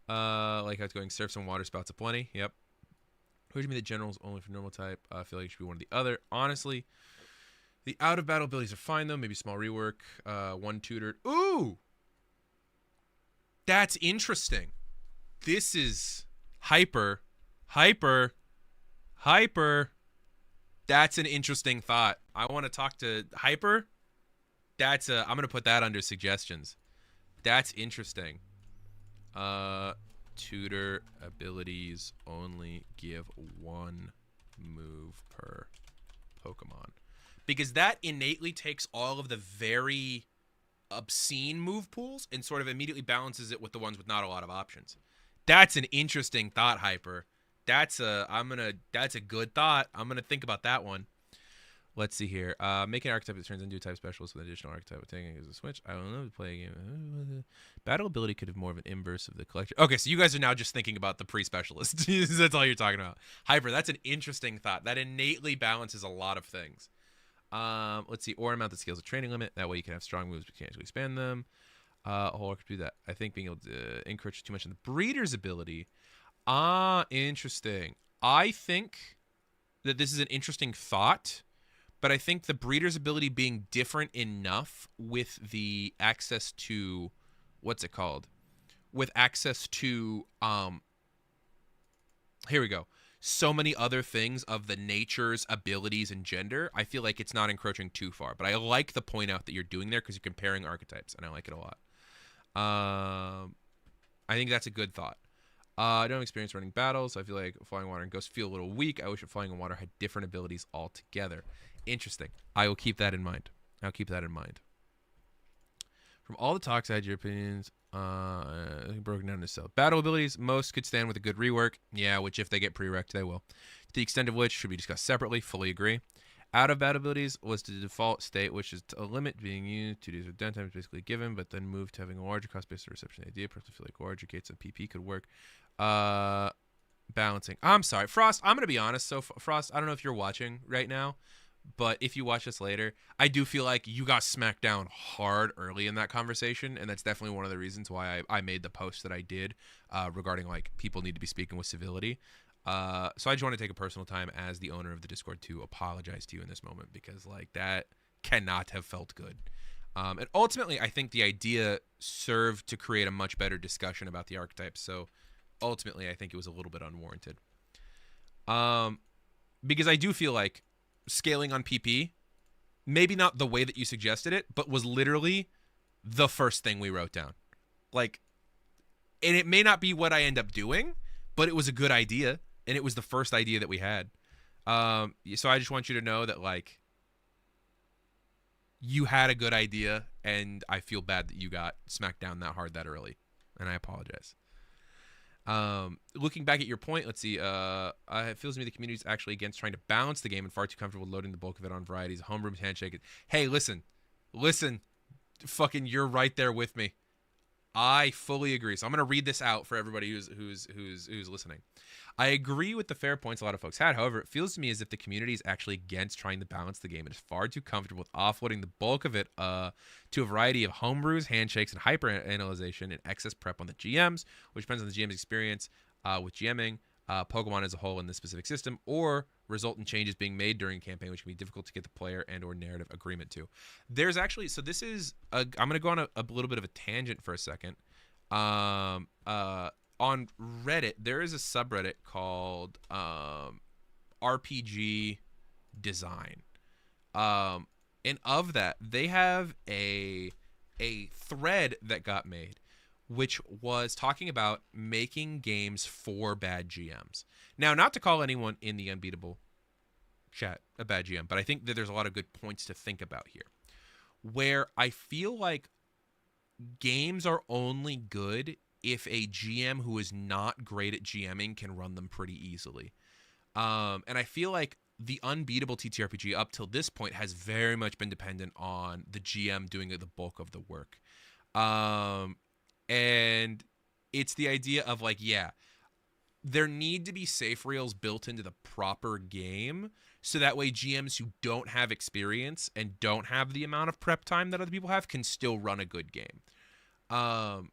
Like how it's going, surfs and water spouts aplenty. Yep. Who do you mean the general's only for normal type? I feel like it should be one or the other. Honestly, the out of battle abilities are fine though. Maybe small rework. 1 tutored. Ooh, that's interesting. This is hyper. That's an interesting thought. I want to talk to Hyper. I'm going to put that under suggestions. That's interesting. Tutor abilities only give 1 move per Pokemon. Because that innately takes all of the very obscene move pools and sort of immediately balances it with the ones with not a lot of options. That's an interesting thought, Hyper. That's a good thought. I'm gonna think about that one. Let's see here. Make an archetype that turns into a type specialist with an additional archetype with taking as a switch. I don't know to play a game. Battle ability could have more of an inverse of the collection. Okay, so you guys are now just thinking about the pre-specialist. That's all you're talking about. Hyper, that's an interesting thought. That innately balances a lot of things. Let's see. Or amount that scales a training limit. That way you can have strong moves but can't actually expand them. Whole could do that. I think being able to encroach too much on the breeder's ability. Interesting. I think that this is an interesting thought, but I think the breeder's ability being different enough with the access to, what's it called? With access to, here we go. So many other things of the nature's abilities and gender, I feel like it's not encroaching too far. But I like the point out that you're doing there because you're comparing archetypes, and I like it a lot. I think that's a good thought. I don't have experience running battles, so I feel like Flying Water and Ghost feel a little weak. I wish that Flying and Water had different abilities altogether. Interesting. I will keep that in mind. From all the talks, I had your opinions broken down into cell. Battle abilities, most could stand with a good rework. Yeah, which if they get prereqed, they will. To the extent of which should be discussed separately. Fully agree. Out of battle abilities was the default state, which is a limit being used. 2 days of downtime is basically given, but then moved to having a larger cost based on reception idea. Personally feel like larger gates of PP could work. Balancing. I'm sorry, Frost. I'm gonna be honest. So Frost, I don't know if you're watching right now, but if you watch this later, I do feel like you got smacked down hard early in that conversation, and that's definitely one of the reasons why I made the post that I did regarding like people need to be speaking with civility. So I just want to take a personal time as the owner of the Discord to apologize to you in this moment, because like that cannot have felt good. And ultimately, I think the idea served to create a much better discussion about the archetypes. So ultimately, I think it was a little bit unwarranted. Because I do feel like scaling on PP, maybe not the way that you suggested it, but was literally the first thing we wrote down. Like, and it may not be what I end up doing, but it was a good idea, and it was the first idea that we had. So I just want you to know that, like, you had a good idea, and I feel bad that you got smacked down that hard that early, and I apologize. Looking back at your point, let's see. It feels to me the community is actually against trying to balance the game and far too comfortable loading the bulk of it on varieties, homebrooms, handshake. Hey, listen, fucking, you're right there with me. I fully agree. So I'm gonna read this out for everybody who's listening. I agree with the fair points a lot of folks had. However, it feels to me as if the community is actually against trying to balance the game and is far too comfortable with offloading the bulk of it to a variety of homebrews, handshakes, and hyper-analyzation and excess prep on the GMs, which depends on the GM's experience with GMing, Pokemon as a whole in this specific system, or result in changes being made during a campaign, which can be difficult to get the player and or narrative agreement to. There's actually, so this is, I'm going to go on a little bit of a tangent for a second. On Reddit, there is a subreddit called RPG Design. And of that, they have a thread that got made, which was talking about making games for bad GMs. Now, not to call anyone in the Unbeatable chat a bad GM, but I think that there's a lot of good points to think about here, where I feel like games are only good if a GM who is not great at GMing can run them pretty easily. And I feel like the Unbeatable TTRPG up till this point has very much been dependent on the GM doing the bulk of the work. And it's the idea of, like, yeah, there need to be safe rails built into the proper game, so that way GMs who don't have experience and don't have the amount of prep time that other people have can still run a good game. And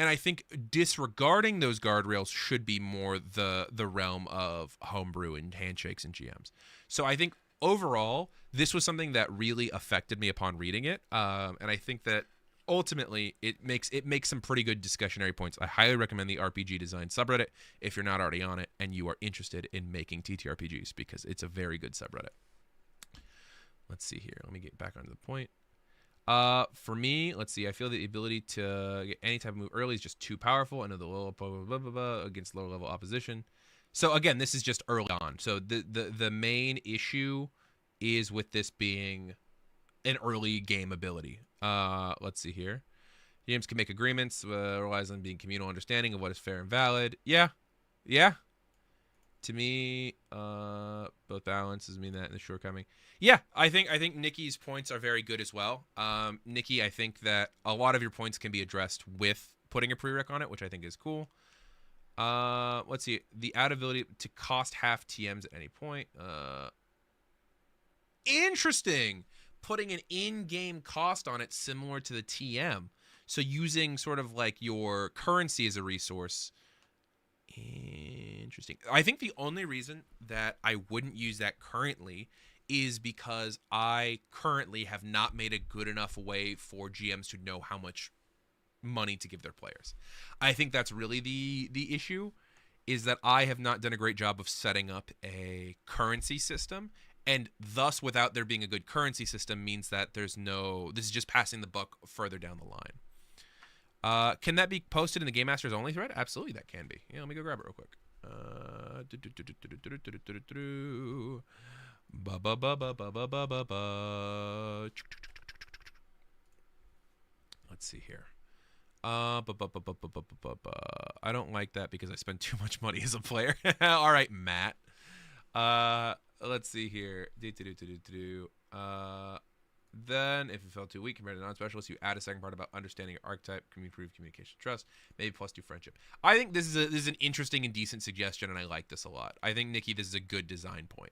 I think disregarding those guardrails should be more the realm of homebrew and handshakes and GMs. So I think overall, this was something that really affected me upon reading it. And I think that ultimately it makes some pretty good discussionary points. I highly recommend the RPG Design subreddit if you're not already on it and you are interested in making TTRPGs, because it's a very good subreddit. Let's see here. Let me get back onto the point. For me, let's see. I feel the ability to get any type of move early is just too powerful. I know the low against lower level opposition. So again, this is just early on. So the main issue is with this being an early game ability. Let's see here. GMs can make agreements, relies on being communal understanding of what is fair and valid. Yeah. To me, both balances mean that in the shortcoming. Yeah, I think Nikki's points are very good as well. Nikki, I think that a lot of your points can be addressed with putting a prereq on it, which I think is cool. Let's see. The add ability to cost half TMs at any point. Interesting. Putting an in-game cost on it similar to the TM. So using sort of like your currency as a resource. Interesting. I think the only reason that I wouldn't use that currently is because I currently have not made a good enough way for GMs to know how much money to give their players. I think that's really the issue, is that I have not done a great job of setting up a currency system, and thus without there being a good currency system means that this is just passing the buck further down the line. Can that be posted in the Game Masters only thread? Absolutely, that can be. Yeah, let me go grab it real quick. Let's see here. I don't like that because I spend too much money as a player. All right, Matt. Let's see here. Then, if it felt too weak compared to non-specialists, you add a second part about understanding your archetype, improve communication, trust, maybe +2 friendship. I think this is an interesting and decent suggestion, and I like this a lot. I think, Nikki, this is a good design point.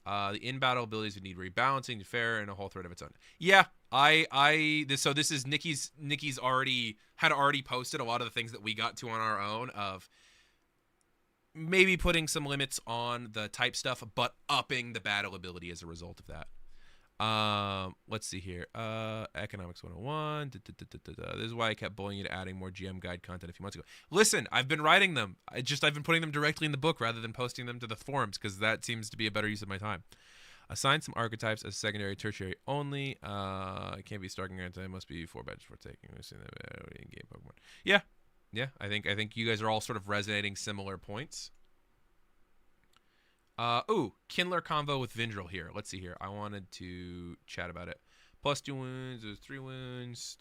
The in-battle abilities would need rebalancing, fair, and a whole thread of its own. Yeah, this is Nikki's already posted a lot of the things that we got to on our own, of maybe putting some limits on the type stuff, but upping the battle ability as a result of that. Let's see here. Economics 101. This is why I kept bullying you to adding more GM guide content a few months ago. Listen, I've been writing them. I've been putting them directly in the book rather than posting them to the forums, because that seems to be a better use of my time. Assign some archetypes as secondary, tertiary only. It can't be starting guarantee. It must be 4 badges for taking. In-game Pokemon. Yeah. I think you guys are all sort of resonating similar points. Ooh, Kindler convo with Vindrel here. Let's see here. I wanted to chat about it. +2 wounds, there's 3 wounds.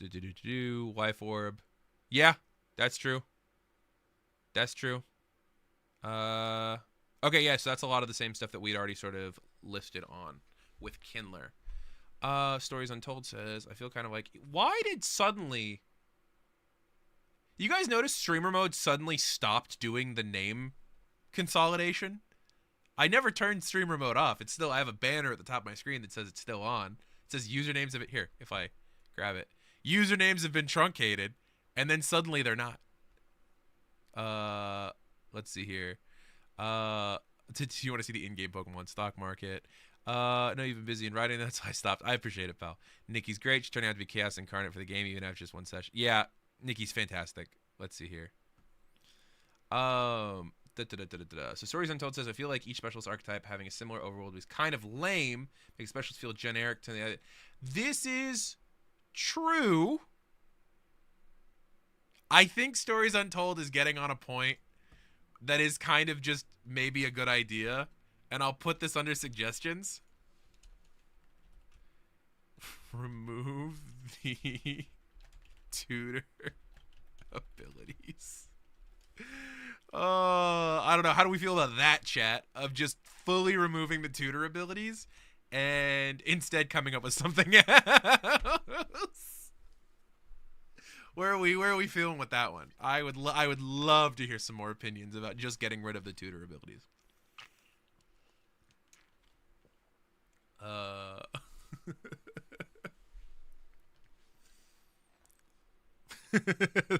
Life orb. Yeah, that's true. That's true. Okay, yeah, so that's a lot of the same stuff that we'd already sort of listed on with Kindler. Stories Untold says, I feel kind of like, why did suddenly... You guys notice streamer mode suddenly stopped doing the name consolidation? I never turned streamer mode off. It's still, I have a banner at the top of my screen that says it's still on. It says usernames of it. Here, if I grab it. Usernames have been truncated, and then suddenly they're not. Let's see here. Do you want to see the in-game Pokemon stock market? No, you've been busy in writing. That's why I stopped. I appreciate it, pal. Nikki's great. She's turning out to be Chaos Incarnate for the game, even after just one session. Yeah, Nikki's fantastic. Let's see here. So Stories Untold says, I feel like each specialist archetype having a similar overworld is kind of lame. Makes specialists feel generic to the other. This is true. I think Stories Untold is getting on a point that is kind of just maybe a good idea. And I'll put this under suggestions. Remove the tutor abilities. I don't know. How do we feel about that, chat? Of just fully removing the tutor abilities and instead coming up with something else? Where are we feeling with that one? I would love to hear some more opinions about just getting rid of the tutor abilities.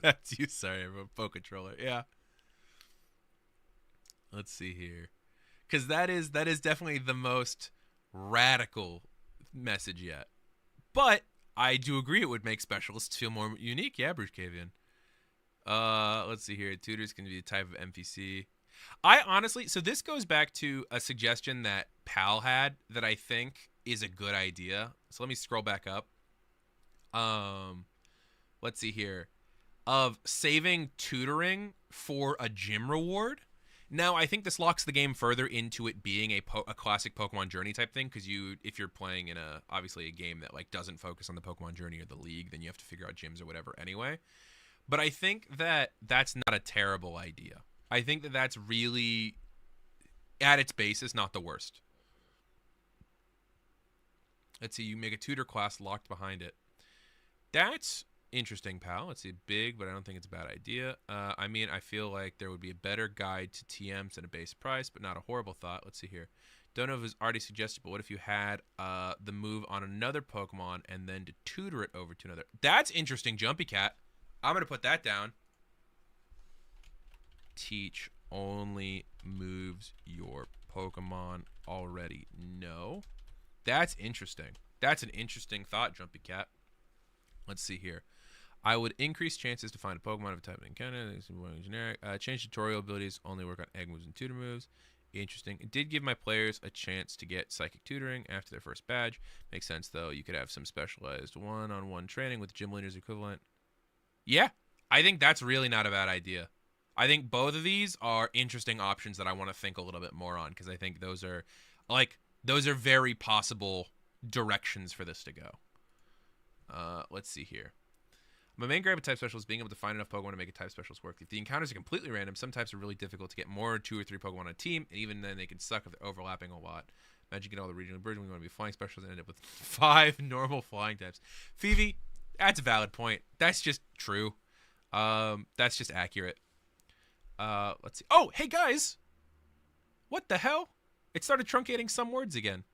That's you. Sorry, I'm a Poke Controller. Yeah. Let's see here, because that is definitely the most radical message yet. But I do agree it would make specialists feel more unique. Yeah, Bruce Cavian. Let's see here. Tutors can be a type of NPC. I honestly, so this goes back to a suggestion that Pal had that I think is a good idea. So let me scroll back up. Let's see here. Of saving tutoring for a gym reward. Now, I think this locks the game further into it being a classic Pokemon Journey type thing, because if you're playing in obviously a game that like doesn't focus on the Pokemon Journey or the League, then you have to figure out gyms or whatever anyway. But I think that that's not a terrible idea. I think that that's really, at its basis, not the worst. Let's see, you make a tutor class locked behind it. That's interesting, pal. Let's see, big, but I don't think it's a bad idea. I mean, I feel like there would be a better guide to TMs at a base price, but not a horrible thought. Let's see here. Don't know if it was already suggested, but what if you had the move on another Pokemon and then to tutor it over to another? That's interesting, Jumpy Cat. I'm going to put that down. Teach only moves your Pokemon already know. That's interesting. That's an interesting thought, Jumpy Cat. Let's see here. I would increase chances to find a Pokemon of a type in Kenna. Generic. Change tutorial abilities. Only work on egg moves and tutor moves. Interesting. It did give my players a chance to get psychic tutoring after their first badge. Makes sense, though. You could have some specialized one-on-one training with gym leaders equivalent. Yeah, I think that's really not a bad idea. I think both of these are interesting options that I want to think a little bit more on, because I think those are very possible directions for this to go. Let's see here. My main gripe with type special is being able to find enough Pokemon to make a type specialist work. If the encounters are completely random, some types are really difficult to get more than 2 or 3 Pokemon on a team, and even then they can suck if they're overlapping a lot. Imagine getting all the regional birds when we want to be flying specialists and end up with 5 normal flying types. Phoebe, that's a valid point. That's just true. That's just accurate. Let's see. Oh, hey guys! What the hell? It started truncating some words again.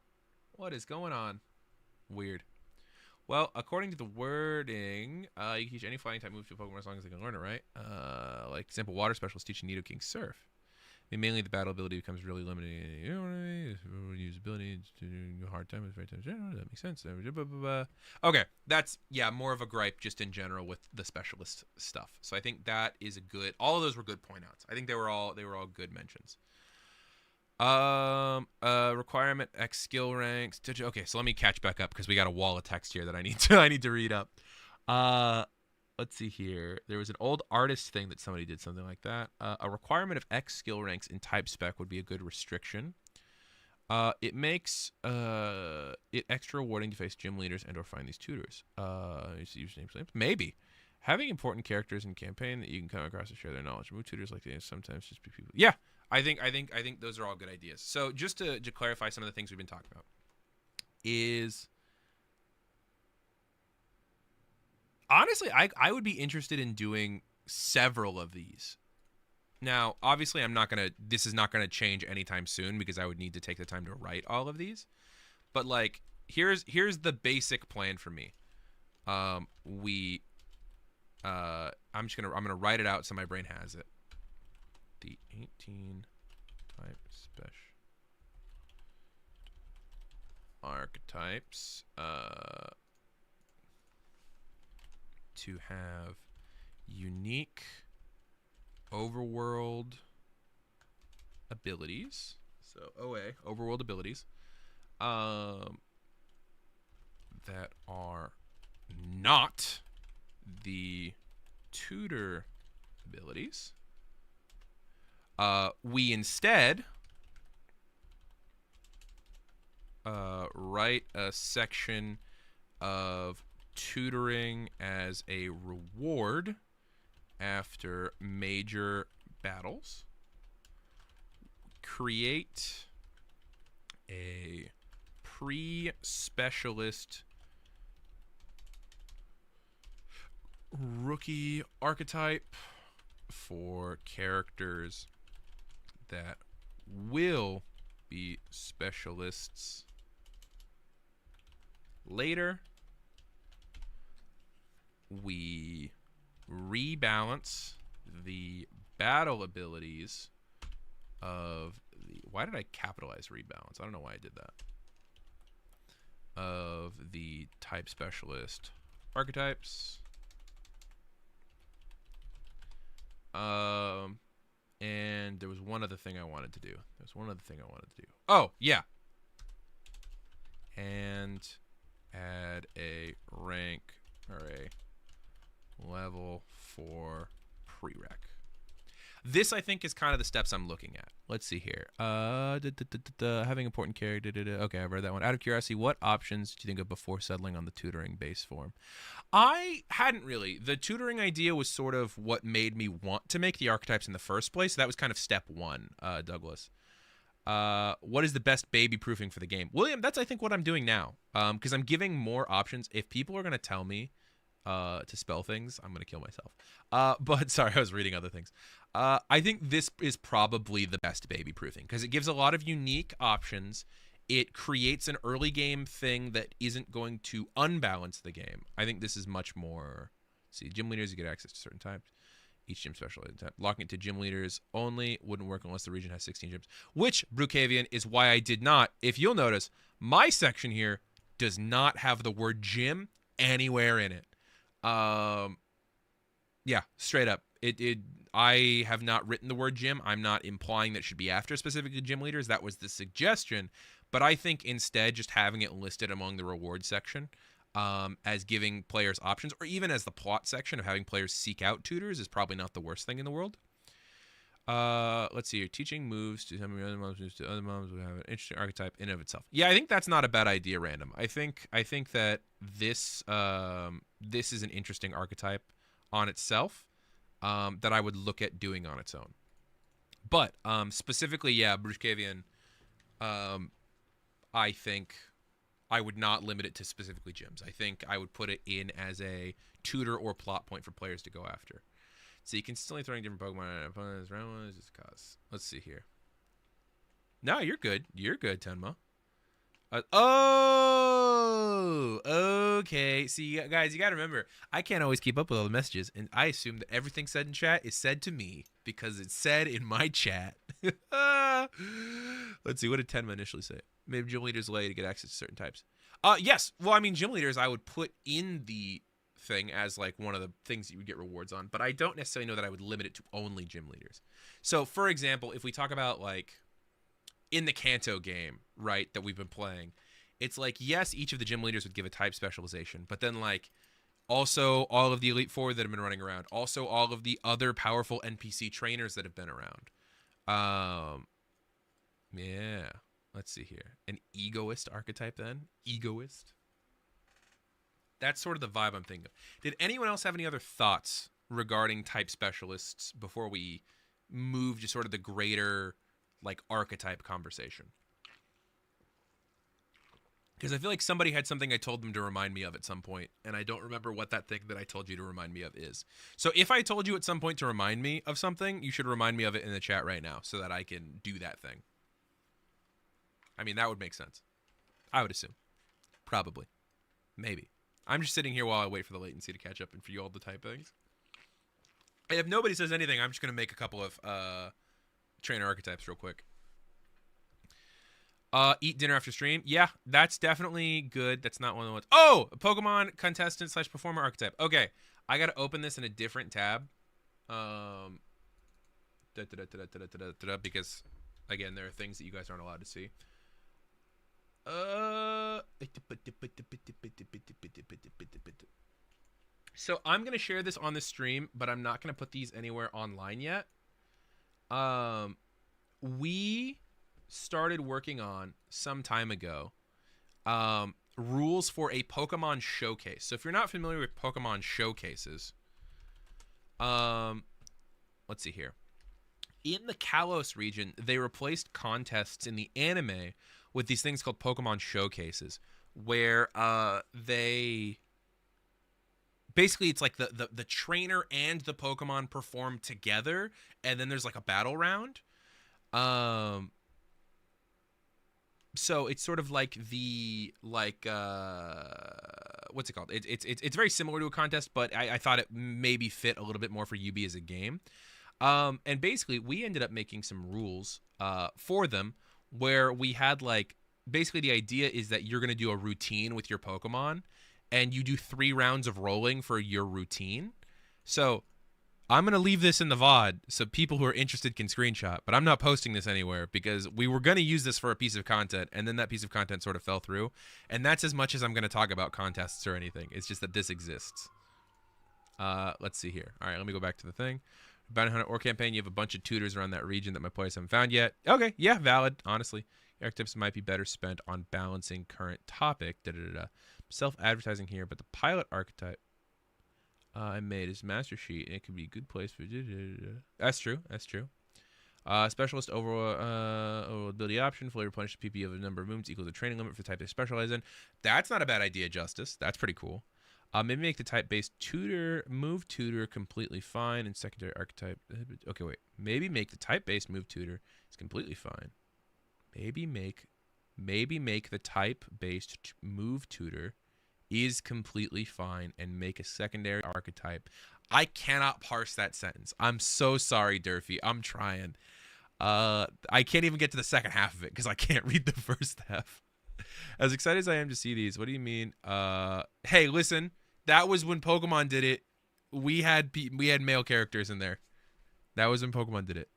What is going on? Weird. Well, according to the wording, you can teach any flying type move to a Pokemon as long as they can learn it, right? Like, example, Water Specialist teaching Nidoking Surf. I mean, mainly the battle ability becomes really limited. You know what I mean? Usability to hard time is very time. That makes sense. Okay, that's, yeah, more of a gripe just in general with the specialist stuff. So I think that is a good, all of those were good point outs. I think they were all good mentions. Requirement X skill ranks. Okay, so let me catch back up because we got a wall of text here that I need to read up. Let's see here. There was an old artist thing that somebody did something like that. A requirement of X skill ranks in type spec would be a good restriction. It makes it extra rewarding to face gym leaders and or find these tutors. Usernames. Maybe. Having important characters in campaign that you can come across to share their knowledge. Remove tutors like they sometimes just be people. Yeah, I think those are all good ideas. So just to clarify some of the things we've been talking about is honestly, I would be interested in doing several of these. Now, obviously, this is not gonna change anytime soon because I would need to take the time to write all of these. But like, here's the basic plan for me. I'm gonna write it out so my brain has it. The 18 type special archetypes to have unique overworld abilities. So OA, overworld abilities, that are not the tutor abilities. We instead write a section of tutoring as a reward after major battles. Create a pre-specialist rookie archetype for characters that will be specialists later. We rebalance the battle abilities of the... Why did I capitalize rebalance? I don't know why I did that. Of the type specialist archetypes. And there was one other thing I wanted to do. Oh, yeah. And add a rank or a level for prereq. This, I think, is kind of the steps I'm looking at. Let's see here. Having important character. Okay, I've read that one. Out of curiosity, what options do you think of before settling on the tutoring base form? I hadn't really. The tutoring idea was sort of what made me want to make the archetypes in the first place. So that was kind of step one, Douglas. What is the best baby proofing for the game? William, that's, I think, what I'm doing now. Because I'm giving more options. If people are going to tell me to spell things, I'm going to kill myself. But sorry, I was reading other things. I think this is probably the best baby proofing because it gives a lot of unique options. It creates an early game thing that isn't going to unbalance the game. I think this is much more... See, gym leaders, you get access to certain types. Each gym specialized type. Locking it to gym leaders only wouldn't work unless the region has 16 gyms. Which, Brookhavian, is why I did not. If you'll notice, my section here does not have the word gym anywhere in it. Yeah, straight up. I have not written the word gym. I'm not implying that it should be after specifically gym leaders. That was the suggestion. But I think instead just having it listed among the reward section as giving players options, or even as the plot section of having players seek out tutors, is probably not the worst thing in the world. Let's see here. Teaching moves to some of your other moves to other moves would have an interesting archetype in and of itself. Yeah, I think that's not a bad idea, Random. I think that this is an interesting archetype on itself that I would look at doing on its own. But specifically, yeah, Brushkavian, I think I would not limit it to specifically gyms. I think I would put it in as a tutor or plot point for players to go after. So you consistently throwing different Pokemon at opponents. Round one is just cause. Let's see here. No, you're good. You're good, Tenma. Oh, okay. See, guys, you got to remember, I can't always keep up with all the messages, and I assume that everything said in chat is said to me because it's said in my chat. Let's see. What did Tenma initially say? Maybe gym leaders lay to get access to certain types. Yes. Well, I mean, gym leaders I would put in the thing as like one of the things you would get rewards on, but I don't necessarily know that I would limit it to only gym leaders. So, for example, if we talk about like in the Kanto game, right, that we've been playing, it's like, yes, each of the gym leaders would give a type specialization, but then like also all of the Elite Four that have been running around, also all of the other powerful NPC trainers that have been around. Yeah. let's see here. An egoist archetype then? Egoist? That's sort of the vibe I'm thinking of. Did anyone else have any other thoughts regarding type specialists before we move to sort of the greater, like, archetype conversation? Because I feel like somebody had something I told them to remind me of at some point, and I don't remember what that thing that I told you to remind me of is. So if I told you at some point to remind me of something, you should remind me of it in the chat right now so that I can do that thing. I mean, that would make sense. I would assume. Probably. Maybe. I'm just sitting here while I wait for the latency to catch up and for you all to type things. And if nobody says anything, I'm just going to make a couple of trainer archetypes real quick. Eat dinner after stream. Yeah, that's definitely good. That's not one of the ones. Oh, Pokemon contestant / performer archetype. Okay, I got to open this in a different tab. Because, again, there are things that you guys aren't allowed to see. So I'm going to share this on the stream, but I'm not going to put these anywhere online yet. We started working on some time ago rules for a Pokemon showcase. So if you're not familiar with Pokemon showcases, let's see here. In the Kalos region, they replaced contests in the anime with these things called Pokemon showcases, where they basically, it's like the trainer and the Pokemon perform together, and then there's like a battle round. So it's sort of like the what's it called? It's very similar to a contest, but I thought it maybe fit a little bit more for UB as a game. And basically, we ended up making some rules for them where we had, like, basically the idea is that you're going to do a routine with your Pokemon, and you do 3 rounds of rolling for your routine. So I'm going to leave this in the VOD so people who are interested can screenshot, but I'm not posting this anywhere because we were going to use this for a piece of content, and then that piece of content sort of fell through. And that's as much as I'm going to talk about contests or anything. It's just that this exists. Let's see here. All right, let me go back to the thing. Bounty Hunter or campaign, you have a bunch of tutors around that region that my players haven't found yet. Okay, yeah, valid, honestly. Your archetypes might be better spent on balancing current topic. Self-advertising here, but the pilot archetype I made is master sheet, and it could be a good place for... That's true, that's true. Specialist overall ability option, fully replenish the PP of a number of movements equal to the training limit for the type they specialize in. That's not a bad idea, Justice. That's pretty cool. Maybe make the type-based move tutor completely fine, and secondary archetype... Okay, wait. Maybe make the type-based move tutor is completely fine. Maybe make the type-based move tutor is completely fine, and make a secondary archetype. I cannot parse that sentence. I'm so sorry, Durfee. I'm trying. I can't even get to the second half of it because I can't read the first half. As excited as I am to see these, what do you mean? Hey, listen. That was when Pokemon did it. We had male characters in there. That was when Pokemon did it.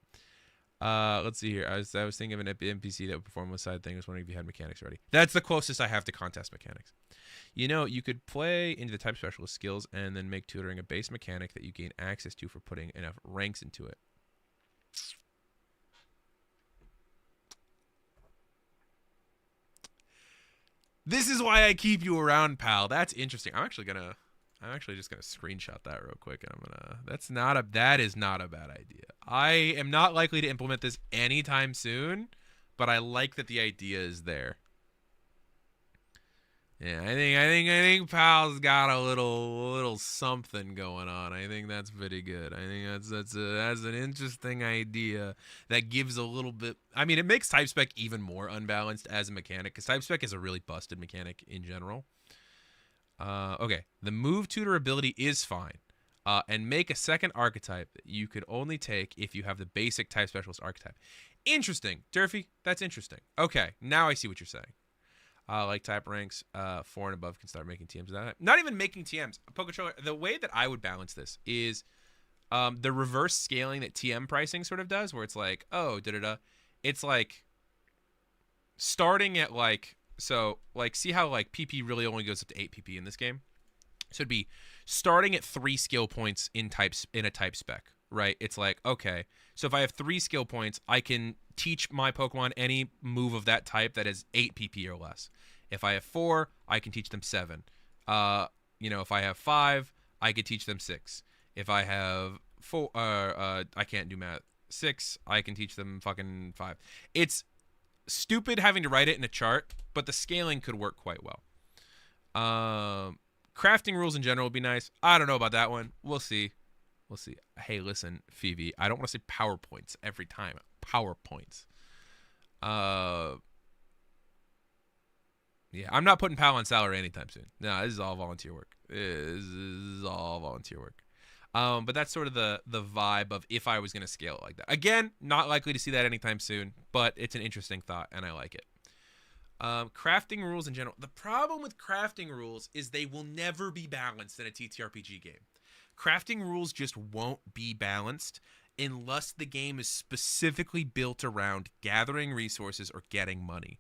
Let's see here. I was thinking of an NPC that would perform a side thing. I was wondering if you had mechanics ready. That's the closest I have to contest mechanics. You know, you could play into the type specialist skills and then make tutoring a base mechanic that you gain access to for putting enough ranks into it. This is why I keep you around, pal. That's interesting. I'm actually just gonna screenshot that real quick, and that is not a bad idea. I am not likely to implement this anytime soon, but I like that the idea is there. Yeah, I think pal's got a little something going on. I think that's pretty good. I think that's an interesting idea that gives a little bit. I mean, it makes type spec even more unbalanced as a mechanic because type spec is a really busted mechanic in general. Okay, the move tutor ability is fine, and make a second archetype that you could only take if you have the basic type specialist archetype. Interesting, Durfee. That's interesting. Okay, now I see what you're saying. Like type ranks 4 and above can start making TMs. Not even making TMs. Poketroller, the way that I would balance this is the reverse scaling that TM pricing sort of does, where it's like, oh, it's like starting at like, so like, see how like PP really only goes up to 8 PP in this game? So it'd be starting at 3 skill points in a type spec, right? It's like, okay, so if I have 3 skill points, I can teach my Pokemon any move of that type that is 8 PP or less. If I have 4, I can teach them 7. If I have 5, I could teach them 6. If I have 4, I can't do math. 6, I can teach them fucking 5. It's stupid having to write it in a chart, but the scaling could work quite well. Crafting rules in general would be nice. I don't know about that one. We'll see. Hey, listen, Phoebe, I don't want to say PowerPoints every time. PowerPoints. Yeah, I'm not putting Pal on salary anytime soon. No, this is all volunteer work. But that's sort of the vibe of if I was going to scale it like that. Again, not likely to see that anytime soon, but it's an interesting thought, and I like it. Crafting rules in general. The problem with crafting rules is they will never be balanced in a TTRPG game. Crafting rules just won't be balanced unless the game is specifically built around gathering resources or getting money.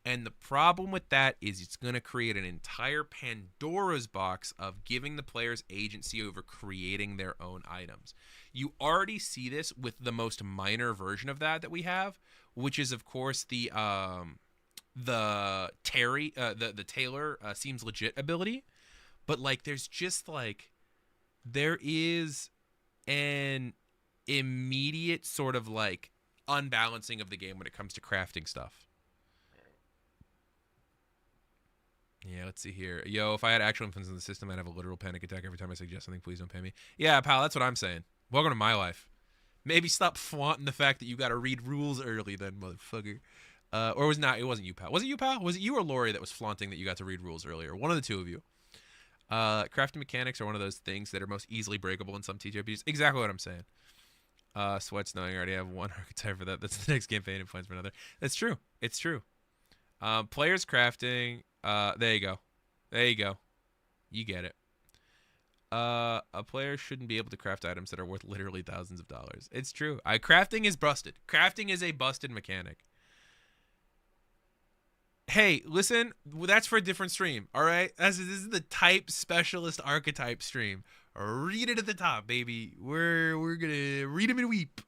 And the problem with that is it's going to create an entire Pandora's box of giving the players agency over creating their own items. You already see this with the most minor version of that we have, which is, of course, the Torie, the Taylor seems legit ability. But, like, there is an immediate sort of, like, unbalancing of the game when it comes to crafting stuff. Yeah, let's see here. Yo, if I had actual influence in the system, I'd have a literal panic attack every time I suggest something. Please don't pay me. Yeah, pal, that's what I'm saying. Welcome to my life. Maybe stop flaunting the fact that you got to read rules early then, motherfucker. Or it wasn't you, pal. Was it you, pal? Was it you or Lori that was flaunting that you got to read rules earlier? One of the two of you. Crafting mechanics are one of those things that are most easily breakable in some TTRPGs. Exactly what I'm saying. Sweats knowing I already have one archetype for that. That's the next campaign and plans for another. That's true. It's true. Players crafting. There you go. You get it. A player shouldn't be able to craft items that are worth literally thousands of dollars. It's true. Crafting is busted. Crafting is a busted mechanic. Hey, listen, that's for a different stream, all right? This is the type specialist archetype stream. Read it at the top, baby. We're gonna read them and weep.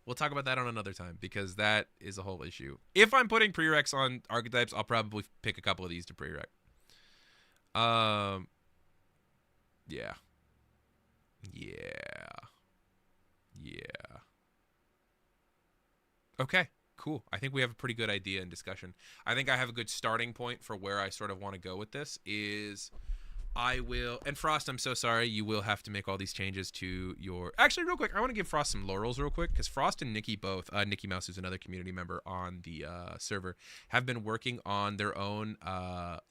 We'll talk about that on another time because that is a whole issue. If I'm putting prereqs on archetypes, I'll probably pick a couple of these to prereq. Yeah. Okay, cool. I think we have a pretty good idea in discussion. I think I have a good starting point for where I sort of want to go with this is I will, and Frost, I'm so sorry, you will have to make all these changes to your, actually real quick, I want to give Frost some laurels real quick, because Frost and Nikki both, Nikki Mouse, who's another community member on the server, have been working on their own,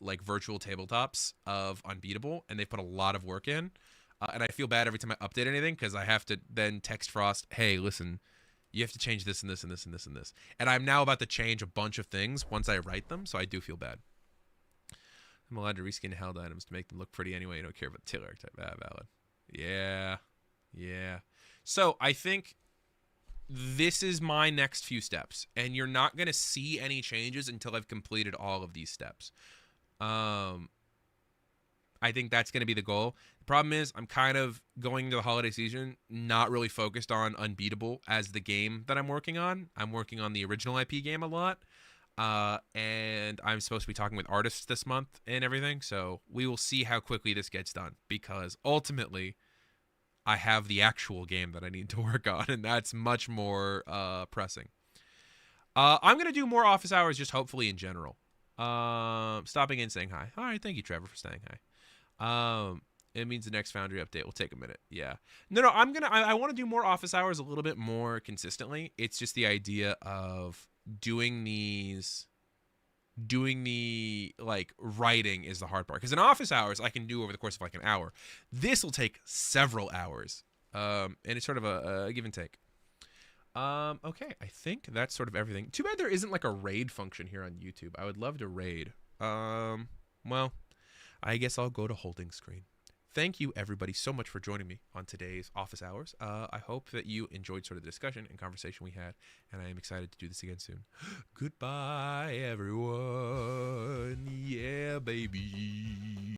like, virtual tabletops of Unbeatable, and they put a lot of work in, and I feel bad every time I update anything, because I have to then text Frost, hey, listen, you have to change this and this and this and this and this, and I'm now about to change a bunch of things once I write them, so I do feel bad. I'm allowed to reskin held items to make them look pretty anyway. You don't care about the Taylor archetype. Valid. Yeah. So I think this is my next few steps, and you're not going to see any changes until I've completed all of these steps. I think that's going to be the goal. The problem is I'm kind of going into the holiday season not really focused on Unbeatable as the game that I'm working on. I'm working on the original IP game a lot. And I'm supposed to be talking with artists this month and everything, so we will see how quickly this gets done, because ultimately I have the actual game that I need to work on, and that's much more pressing. I'm going to do more office hours just hopefully in general. Stopping in, saying hi. All right, thank you, Trevor, for saying hi. It means the next Foundry update will take a minute. Yeah. No, I want to do more office hours a little bit more consistently. It's just the idea of doing the like writing is the hard part, because in office hours I can do over the course of like an hour. This will take several hours, and it's sort of a give and take. Okay, I think that's sort of everything. Too bad there isn't like a raid function here on YouTube. I would love to raid. Well, I guess I'll go to holding screen. Thank you, everybody, so much for joining me on today's office hours. I hope that you enjoyed sort of the discussion and conversation we had, and I am excited to do this again soon. Goodbye, everyone. Yeah, baby.